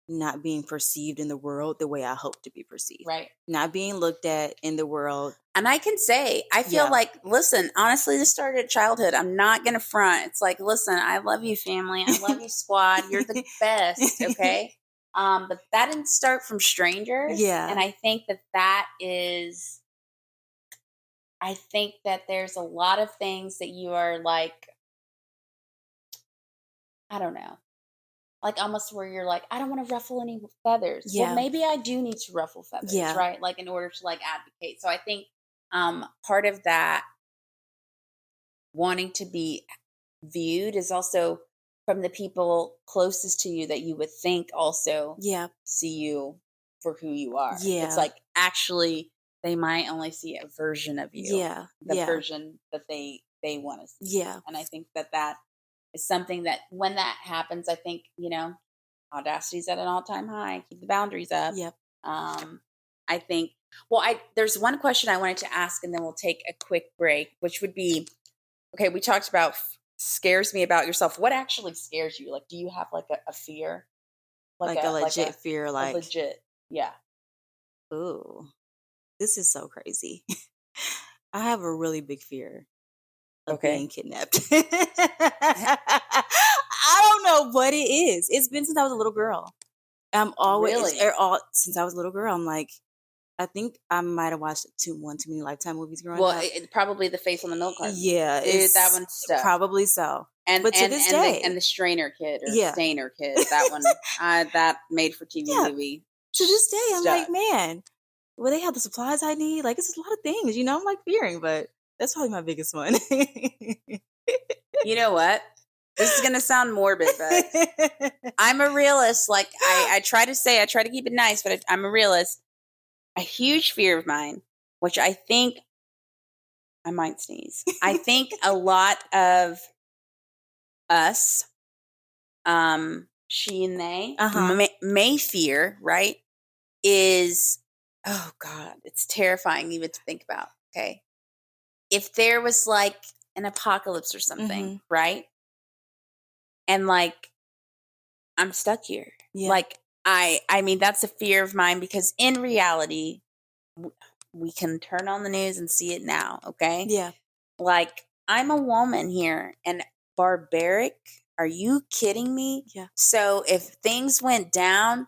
not being perceived in the world the way I hope to be perceived. Right. Not being looked at in the world. And I can say, I feel listen, honestly, this started at childhood. I'm not going to front. It's like, listen, I love you, family. I love you, squad. You're the best. Okay. But that didn't start from strangers. Yeah. And I think that there's a lot of things that you are I don't know. Almost where you're I don't want to ruffle any feathers. Yeah. Well, maybe I do need to ruffle feathers, right? In order to advocate. So I think part of that wanting to be viewed is also from the people closest to you that you would think also see you for who you are. Yeah. It's actually they might only see a version of you. Yeah. The version that they want to see. Yeah. And I think that is something that when that happens, I think, audacity's at an all-time high. Keep the boundaries up. Yep. I think, there's one question I wanted to ask and then we'll take a quick break, which would be, okay, we talked about scares me about yourself. What actually scares you? Do you have a fear? A legit fear, a legit, yeah. Ooh, this is so crazy. I have a really big fear of being kidnapped. I don't know what it is. It's been since I was a little girl. I'm always since I was a little girl. I'm I think I might have watched one too many Lifetime movies growing up. Well, probably the Face on the Milk Carton. Yeah, that one's stuck. Probably so. But to this day, and the Strainer Kid or Stainer Kid, that one, that made for TV movie. To this day, I'm man, will they have the supplies I need? It's just a lot of things, I'm fearing, but that's probably my biggest one. You know what? This is going to sound morbid, but I'm a realist. I try to keep it nice, but I'm a realist. A huge fear of mine, which I think I might sneeze. I think a lot of us, she and they, may fear, right, is, oh God, it's terrifying even to think about, okay? If there was an apocalypse or something, right? And I'm stuck here. Yeah. I mean, that's a fear of mine because in reality, we can turn on the news and see it now. Okay. Yeah. I'm a woman here and barbaric. Are you kidding me? Yeah. So if things went down,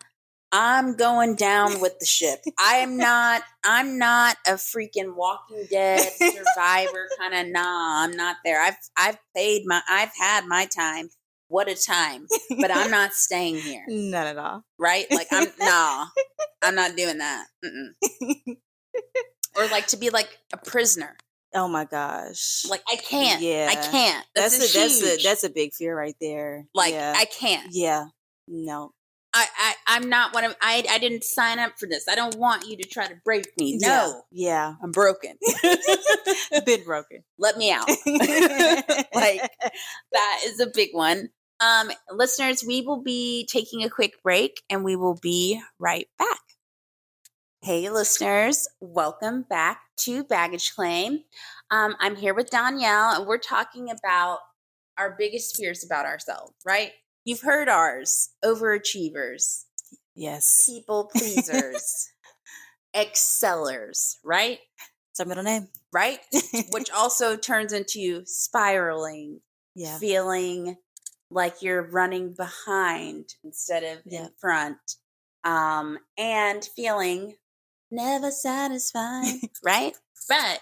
I'm going down with the ship. I'm not a freaking Walking Dead survivor kind of. Nah, I'm not there. I've had my time. what a time. But I'm not staying here. Not at all. Right? Like, I'm not doing that. Or like to be like a prisoner. Oh my gosh. Like, I can't. Yeah. I can't. That's a big fear right there. Like, yeah. I can't. Yeah. No. I'm not one of, I didn't sign up for this. I don't want you to try to break me. No. Yeah. I'm broken. Been broken. Let me out. Like, that is a big one. Listeners, we will be taking a quick break and we will be right back. Hey, listeners, welcome back to Baggage Claim. I'm here with Donielle, and we're talking about our biggest fears about ourselves, right? You've heard ours: overachievers, yes, people pleasers, excellers, right? It's our middle name, right? Which also turns into spiraling, feeling like you're running behind instead of in front, and feeling never satisfied, right? But,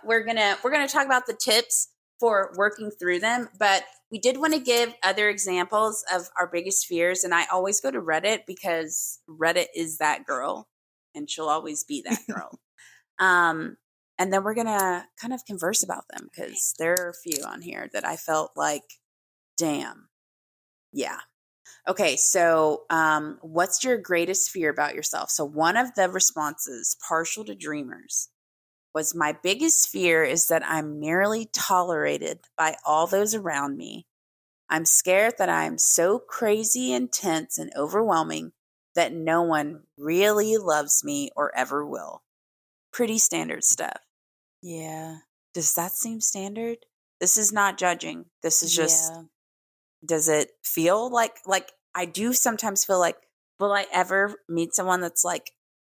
we're going to talk about the tips for working through them, but we did want to give other examples of our biggest fears. And I always go to Reddit because Reddit is that girl and she'll always be that girl. And then we're going to kind of converse about them because there are a few on here that I felt like, damn. Yeah. Okay, so what's your greatest fear about yourself? So one of the responses, partial to dreamers, was my biggest fear is that I'm merely tolerated by all those around me. I'm scared that I'm so crazy, intense, and overwhelming that no one really loves me or ever will. Pretty standard stuff. Yeah. Does that seem standard? This is not judging. This is just, does it feel like I do sometimes feel like, will I ever meet someone that's like,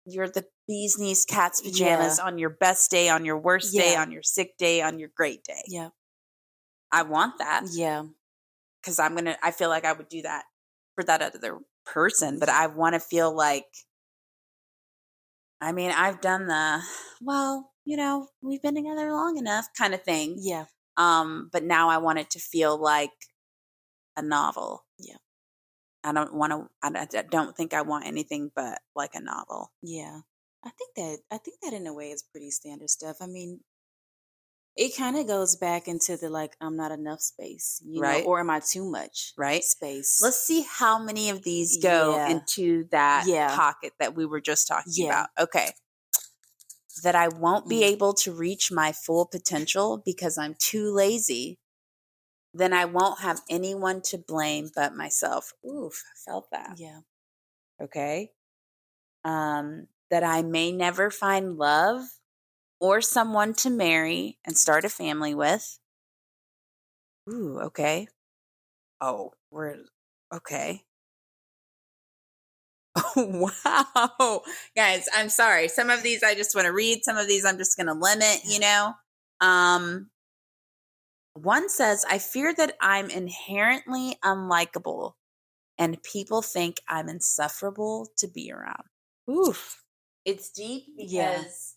you're the bee's knees, cat's pajamas on your best day, on your worst day, on your sick day, on your great day? Yeah. I want that. Yeah. Because I feel like I would do that for that other person, but I want to feel like, I mean, I've done we've been together long enough kind of thing. Yeah. But now I want it to feel like a novel. Yeah. I don't think I want anything but like a novel. Yeah. I think that in a way is pretty standard stuff. I mean, it kind of goes back into the like, I'm not enough space, right? Or am I too much space? Let's see how many of these go into that pocket that we were just talking about. Okay. That I won't be able to reach my full potential because I'm too lazy. Then I won't have anyone to blame but myself. Oof, felt that. Yeah. Okay. That I may never find love or someone to marry and start a family with. Ooh, okay. Oh, okay. Oh, wow. Guys, I'm sorry. Some of these I just want to read. Some of these I'm just going to limit, One says, I fear that I'm inherently unlikable and people think I'm insufferable to be around. Oof. It's deep because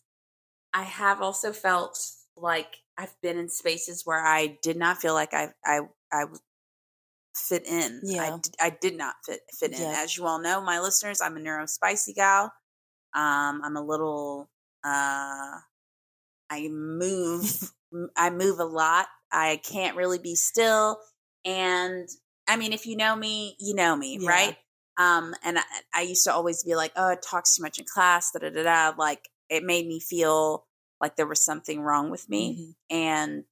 I have also felt like I've been in spaces where I did not feel like I fit in. Yeah. I did not fit in. As you all know, my listeners, I'm a neurospicy gal. I'm a little, I move a lot. I can't really be still. And I mean, if you know me, right? And I used to always be like, oh, it talks too much in class, Like it made me feel like there was something wrong with me. Mm-hmm. And,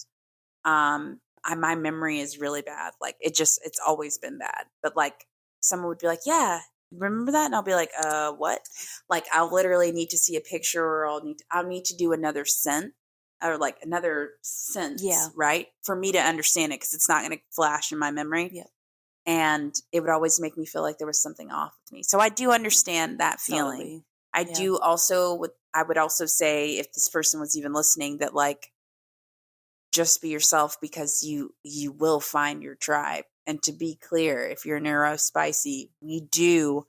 my memory is really bad. Like it's always been bad. But like someone would be like, yeah, remember that? And I'll be like, what? Like I'll literally need to see a picture or I'll need to do another sense. Or like another sense, right? For me to understand it, because it's not going to flash in my memory. Yeah. And it would always make me feel like there was something off with me. So I do understand that feeling. Totally. I do also, I would also say, if this person was even listening, that like, just be yourself because you will find your tribe. And to be clear, if you're neurospicy, we do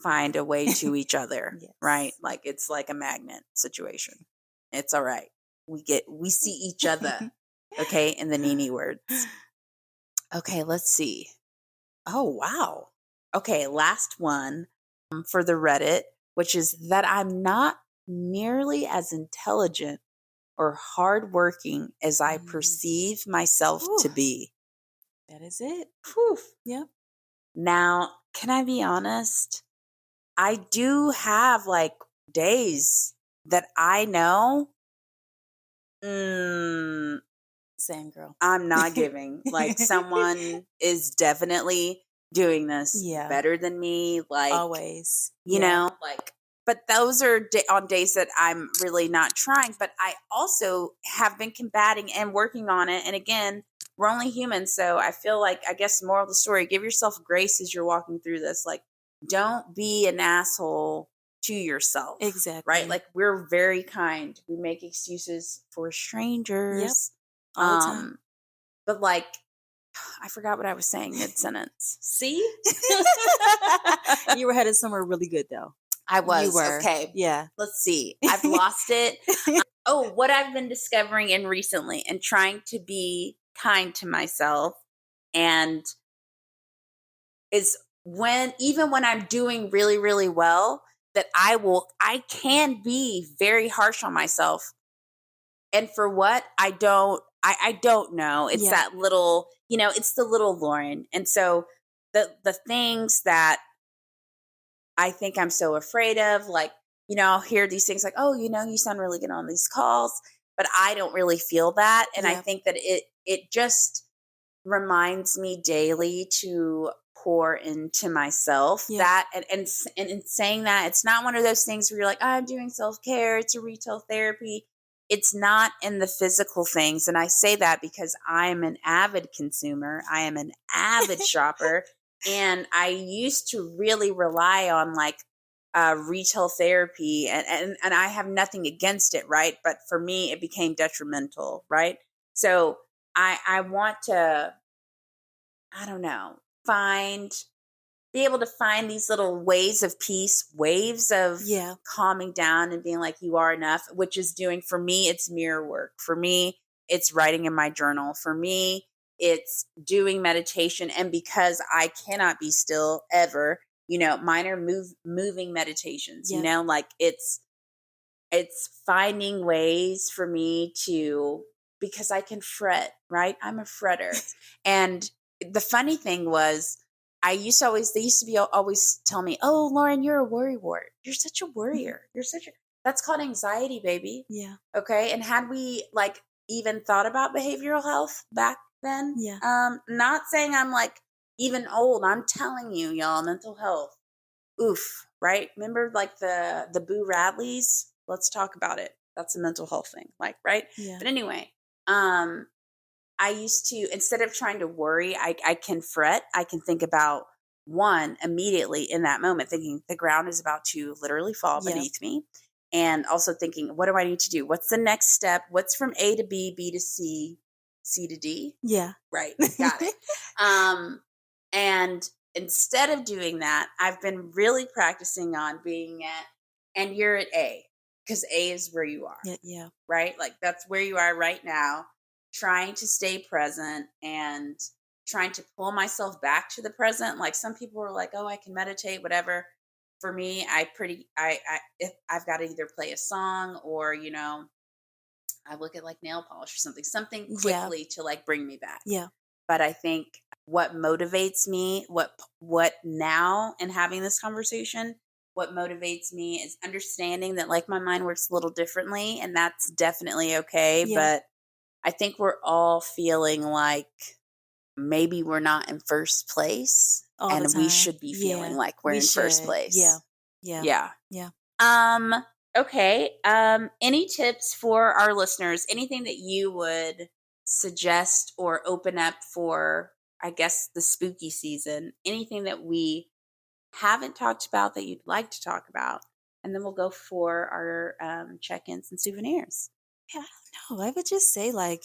find a way to each other, right? Like it's like a magnet situation. It's all right. We see each other, okay, in the Nini words. Okay, let's see. Oh, wow. Okay, last one for the Reddit, which is that I'm not nearly as intelligent or hardworking as I perceive myself to be. That is it. Whew. Yep. Now, can I be honest? I do have like days that I know, same girl. I'm not giving. Like someone is definitely doing this better than me. Like always, you know, like, but those are on days that I'm really not trying. But I also have been combating and working on it. And again, we're only human. So I feel like, I guess, moral of the story, give yourself grace as you're walking through this. Like, don't be an asshole to yourself. Exactly. Right? Like, we're very kind. We make excuses for strangers. Yep. All the time. But like, I forgot what I was saying mid-sentence. See? You were headed somewhere really good, though. I was. You were. Okay. Yeah. Let's see. I've lost it. What I've been discovering in recently and trying to be kind to myself and is even when I'm doing really, really well, that I can be very harsh on myself. And for what? I don't know. It's that little, it's the little Lauren. And so the things that I think I'm so afraid of, like, I'll hear these things like, oh, you sound really good on these calls, but I don't really feel that. And I think that it just reminds me daily to pour into myself that, and in saying that, it's not one of those things where you're like, oh, I'm doing self-care. It's a retail therapy. It's not in the physical things. And I say that because I'm an avid consumer. I am an avid shopper. And I used to really rely on like retail therapy and I have nothing against it. Right. But for me, it became detrimental. Right. So I want to, I don't know, be able to find these little ways of peace, waves of calming down and being like, you are enough, which is doing, for me, it's mirror work. For me, it's writing in my journal. For me, it's doing meditation. And because I cannot be still ever, mine are moving meditations, like it's finding ways for me to, because I can fret, right? I'm a fretter. And the funny thing was, they used to always tell me, oh, Lauren, you're a worry wart. You're such a worrier. That's called anxiety, baby. Yeah. Okay. And had we like even thought about behavioral health back then? Yeah. Not saying I'm like even old. I'm telling you, y'all, mental health. Oof. Right. Remember like the Boo Radleys? Let's talk about it. That's a mental health thing. Like, right. Yeah. But anyway, I used to, instead of trying to worry, I can fret. I can think about one immediately in that moment, thinking the ground is about to literally fall beneath me. And also thinking, what do I need to do? What's the next step? What's from A to B, B to C, C to D? Yeah. Right. Got it. And instead of doing that, I've been really practicing on being and you're at A, because A is where you are. Yeah. Right? Like that's where you are right now. Trying to stay present and trying to pull myself back to the present. Like some people are like, oh, I can meditate, whatever. For me, I've got to either play a song or, I look at like nail polish or something quickly to like bring me back. Yeah. But I think what motivates me, what now in having this conversation, what motivates me is understanding that like my mind works a little differently and that's definitely okay. Yeah. But I think we're all feeling like maybe we're not in first place and we should be feeling like we're in first place. Yeah. Okay. Any tips for our listeners? Anything that you would suggest or open up for, I guess, the spooky season? Anything that we haven't talked about that you'd like to talk about? And then we'll go for our check-ins and souvenirs. Yeah, I don't know. I would just say, like,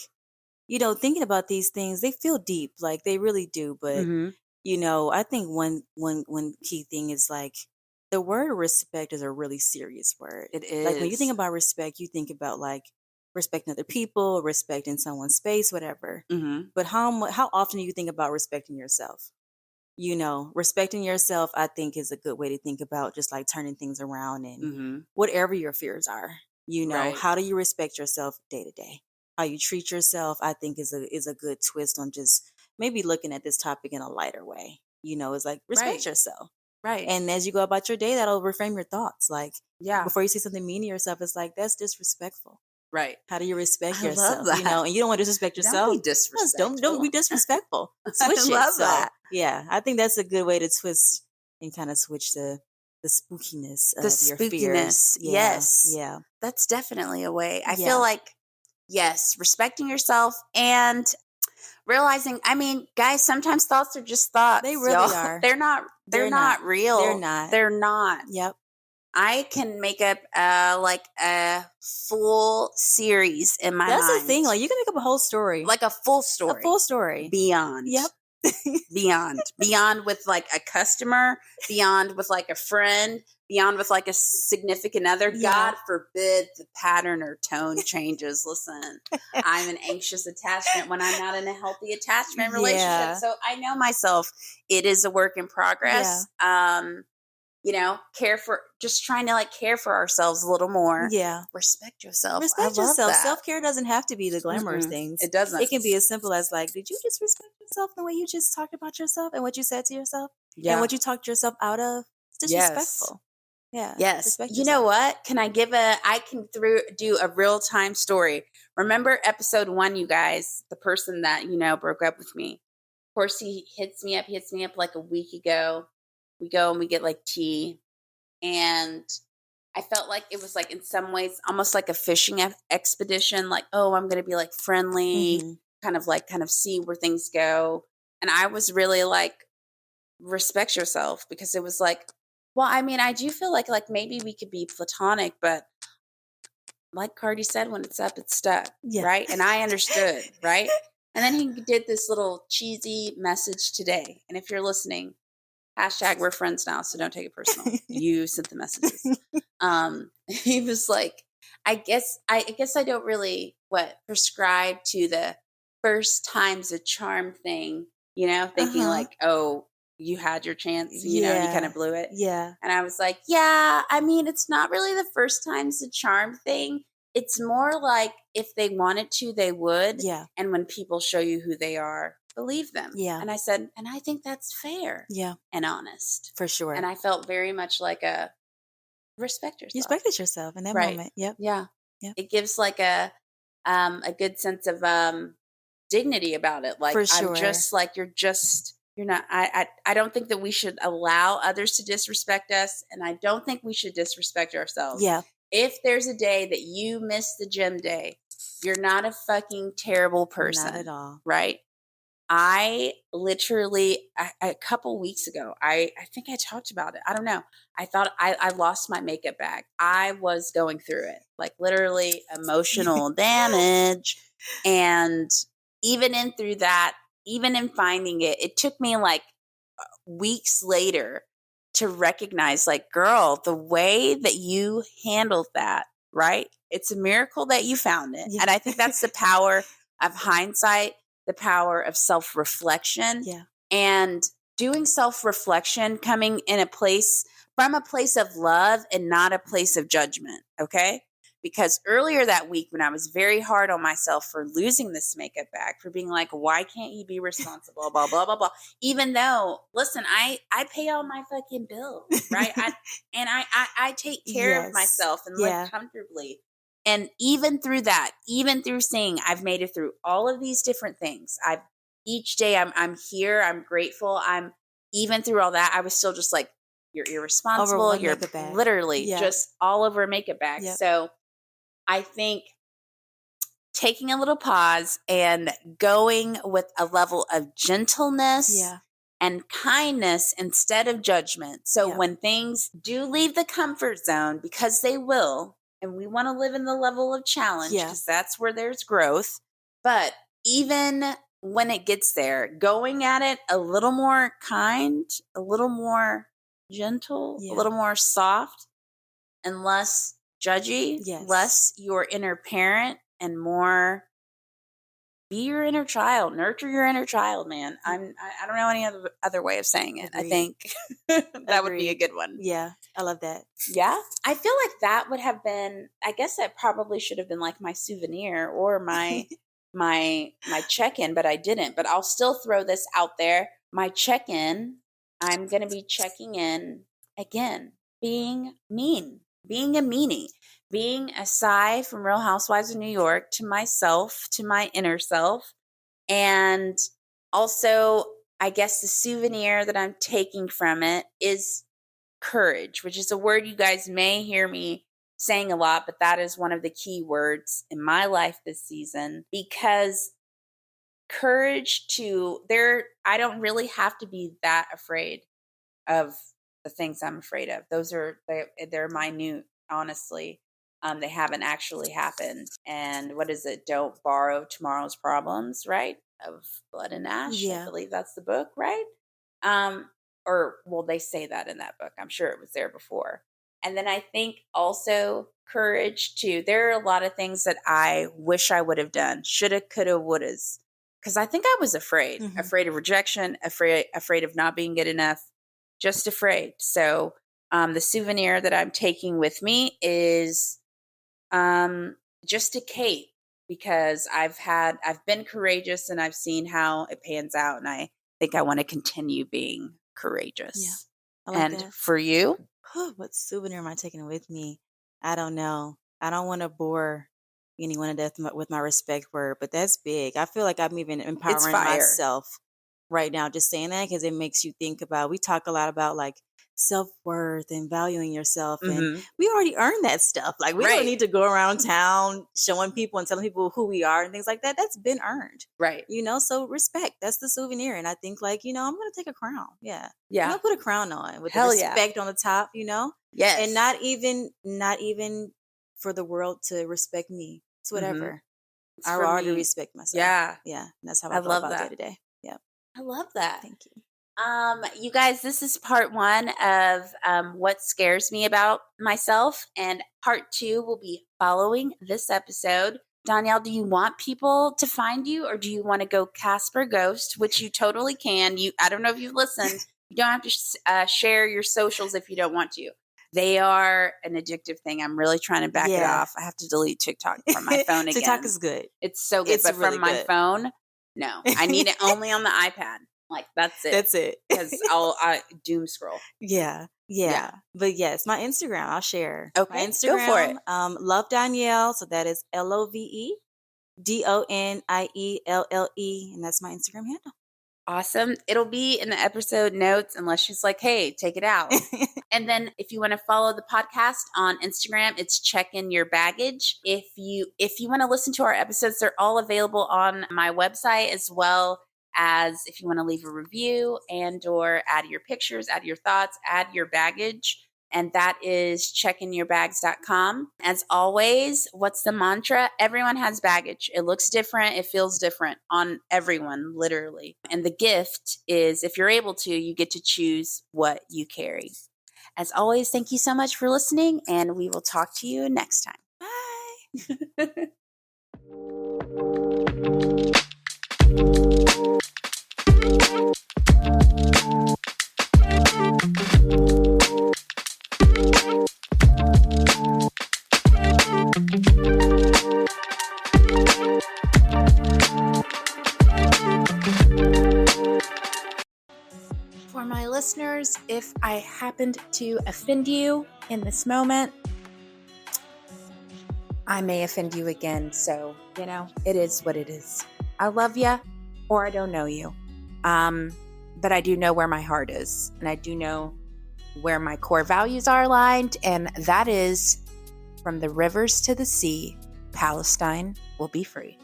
thinking about these things, they feel deep, like they really do. But I think one key thing is like the word respect is a really serious word. It is. Like when you think about respect, you think about like respecting other people, respecting someone's space, whatever. Mm-hmm. But how often do you think about respecting yourself? You know, respecting yourself, I think, is a good way to think about just like turning things around and Mm-hmm. whatever your fears are. You know, Right. how do you respect yourself day to day? How you treat yourself, I think, is a good twist on just maybe looking at this topic in a lighter way. You know, it's like respect Right. yourself. Right. And as you go about your day, that'll reframe your thoughts. Like, Yeah. before you say something mean to yourself, it's like, that's disrespectful. Right. How do you respect I love yourself? that. You know, and you don't want to disrespect yourself. Don't be disrespectful. Don't be disrespectful. Switch I love it. that. Yeah, I think that's a good way to twist and kind of switch the spookiness of your fears. Yeah, yes. Yeah. That's definitely a way. I Yeah. feel like, yes, respecting yourself and realizing, I mean, guys, sometimes thoughts are just thoughts. They really y'all. are. They're not real. They're not. They're not. Yep. I can make up like a full series in my mind. That's the thing. Like, you can make up a whole story. Like a full story. A full story. Beyond. Yep. Beyond with like a customer, beyond with like a friend, beyond with like a significant other. Yeah. God forbid the pattern or tone changes. Listen, I'm an anxious attachment when I'm not in a healthy attachment relationship. Yeah. So I know myself. It is a work in progress. You know, just trying to like care for ourselves a little more. Yeah. Respect yourself. Respect yourself. Self-care doesn't have to be the glamorous things. It doesn't. It can be as simple as like, did you just respect yourself the way you just talked about yourself and what you said to yourself? Yeah. And what you talked yourself out of? It's disrespectful. Yes. Yeah. Yes. You know what? I can do a real-time story. Remember episode 1, you guys, the person that, you know, broke up with me. Of course, he hits me up like a week ago. We go and we get like tea, and I felt like it was like in some ways almost like a fishing expedition. Like, oh, I'm going to be like friendly, kind of see where things go. And I was really like, respect yourself, because it was like, well, I mean, I do feel like maybe we could be platonic, but like Cardi said, when it's up, it's stuck, right? And I understood, right? And then he did this little cheesy message today. And if you're listening, # we're friends now, so don't take it personal. You sent the messages. He was like, I guess I don't really prescribe to the first time's a charm thing, you know, thinking like, oh, you had your chance, you know, you kind of blew it. Yeah. And I was like, yeah, I mean, it's not really the first time's a charm thing. It's more like if they wanted to, they would. Yeah. And when people show you who they are, believe them. Yeah. And I said, and I think that's fair. Yeah. And honest. For sure. And I felt very much like a respect yourself. You respected yourself in that moment. Yep. Yeah. Yep. It gives like a good sense of dignity about it. Like, for sure. I'm just like, you're not, I don't think that we should allow others to disrespect us. And I don't think we should disrespect ourselves. Yeah. If there's a day that you miss the gym day, you're not a fucking terrible person. Not at all. Right? I literally, a couple weeks ago, I think I talked about it. I don't know. I thought I lost my makeup bag. I was going through it, like literally emotional damage. And even in finding it, it took me like weeks later to recognize, like, girl, the way that you handled that, right? It's a miracle that you found it. Yeah. And I think that's the power of hindsight, the power of self-reflection. Yeah. And doing self-reflection coming from a place of love and not a place of judgment, okay? Because earlier that week, when I was very hard on myself for losing this makeup bag, for being like, why can't you be responsible, blah, blah, blah, blah. Even though, listen, I pay all my fucking bills, right? I take care of myself and live comfortably. And even through that, even through saying I've made it through all of these different things, each day I'm here, I'm grateful. Even through all that, I was still just like, you're irresponsible. You're literally just all over a makeup bag. Yep. So I think taking a little pause and going with a level of gentleness and kindness instead of judgment. So when things do leave the comfort zone, because they will, and we want to live in the level of challenge, because that's where there's growth. But even when it gets there, going at it a little more kind, a little more gentle, a little more soft, and less judgy, less your inner parent and more be your inner child, nurture your inner child, man. I don't know any other way of saying it. Agreed. I think that would be a good one. Yeah, I love that. Yeah, I feel like that would have been, I guess that probably should have been like my souvenir or my my check-in, but I didn't. But I'll still throw this out there. My check-in, I'm going to be checking in again, being mean, being a meanie, being a Sai from Real Housewives of New York to myself, to my inner self. And also, I guess the souvenir that I'm taking from it is courage, which is a word you guys may hear me saying a lot, but that is one of the key words in my life this season, because courage I don't really have to be that afraid of the things I'm afraid of. They're minute, honestly. They haven't actually happened. And what is it? Don't borrow tomorrow's problems, right? Of Blood and Ash. Yeah. I believe that's the book, right? They say that in that book. I'm sure it was there before. And then I think also courage too. There are a lot of things that I wish I would have done. Shoulda, coulda, wouldas. Because I think I was afraid. Mm-hmm. Afraid of rejection, afraid of not being good enough, just afraid. So the souvenir that I'm taking with me is just a cape, because I've been courageous and I've seen how it pans out, and I think I want to continue being courageous. Yeah, I like that. For you? What souvenir am I taking with me? I don't know. I don't want to bore anyone to death with my respect word, but that's big. I feel like I'm even empowering myself right now just saying that, because it makes you think about, we talk a lot about like self-worth and valuing yourself, and we already earned that stuff. Like we don't need to go around town showing people and telling people who we are and things like that. That's been earned, right? So respect, that's the souvenir. And I think like, I'm gonna take a crown. I'm gonna put a crown on with Hell the respect on the top, yes, and not even for the world to respect me. It's whatever. I already respect myself. And that's how I feel about day to day. I love that. Thank you. You guys, this is part 1 of what scares me about myself, and part 2 will be following this episode. Donielle, do you want people to find you, or do you want to go Casper Ghost, which you totally can? I don't know if you've listened. You don't have to share your socials if you don't want to. They are an addictive thing. I'm really trying to back it off. I have to delete TikTok from my phone again. TikTok is good. It's so good, but really from my phone, no. I need it only on the iPad. Like, that's it. That's it. Because I doom scroll. Yeah. But yes, my Instagram, I'll share. Okay, my Instagram, go for it. Love Donielle. So that is LoveDonielle, and that's my Instagram handle. Awesome. It'll be in the episode notes unless she's like, hey, take it out. And then if you want to follow the podcast on Instagram, it's Check In Your Baggage. If you want to listen to our episodes, they're all available on my website, as well as if you want to leave a review and or add your pictures, add your thoughts, add your baggage. And that is checkinyourbags.com. As always, what's the mantra? Everyone has baggage. It looks different. It feels different on everyone, literally. And the gift is, if you're able to, you get to choose what you carry. As always, thank you so much for listening, and we will talk to you next time. Bye. For my listeners, if I happened to offend you in this moment, I may offend you again. So, it is what it is. I love you, or I don't know you. But I do know where my heart is, and I do know where my core values are aligned, and that is, from the rivers to the sea, Palestine will be free.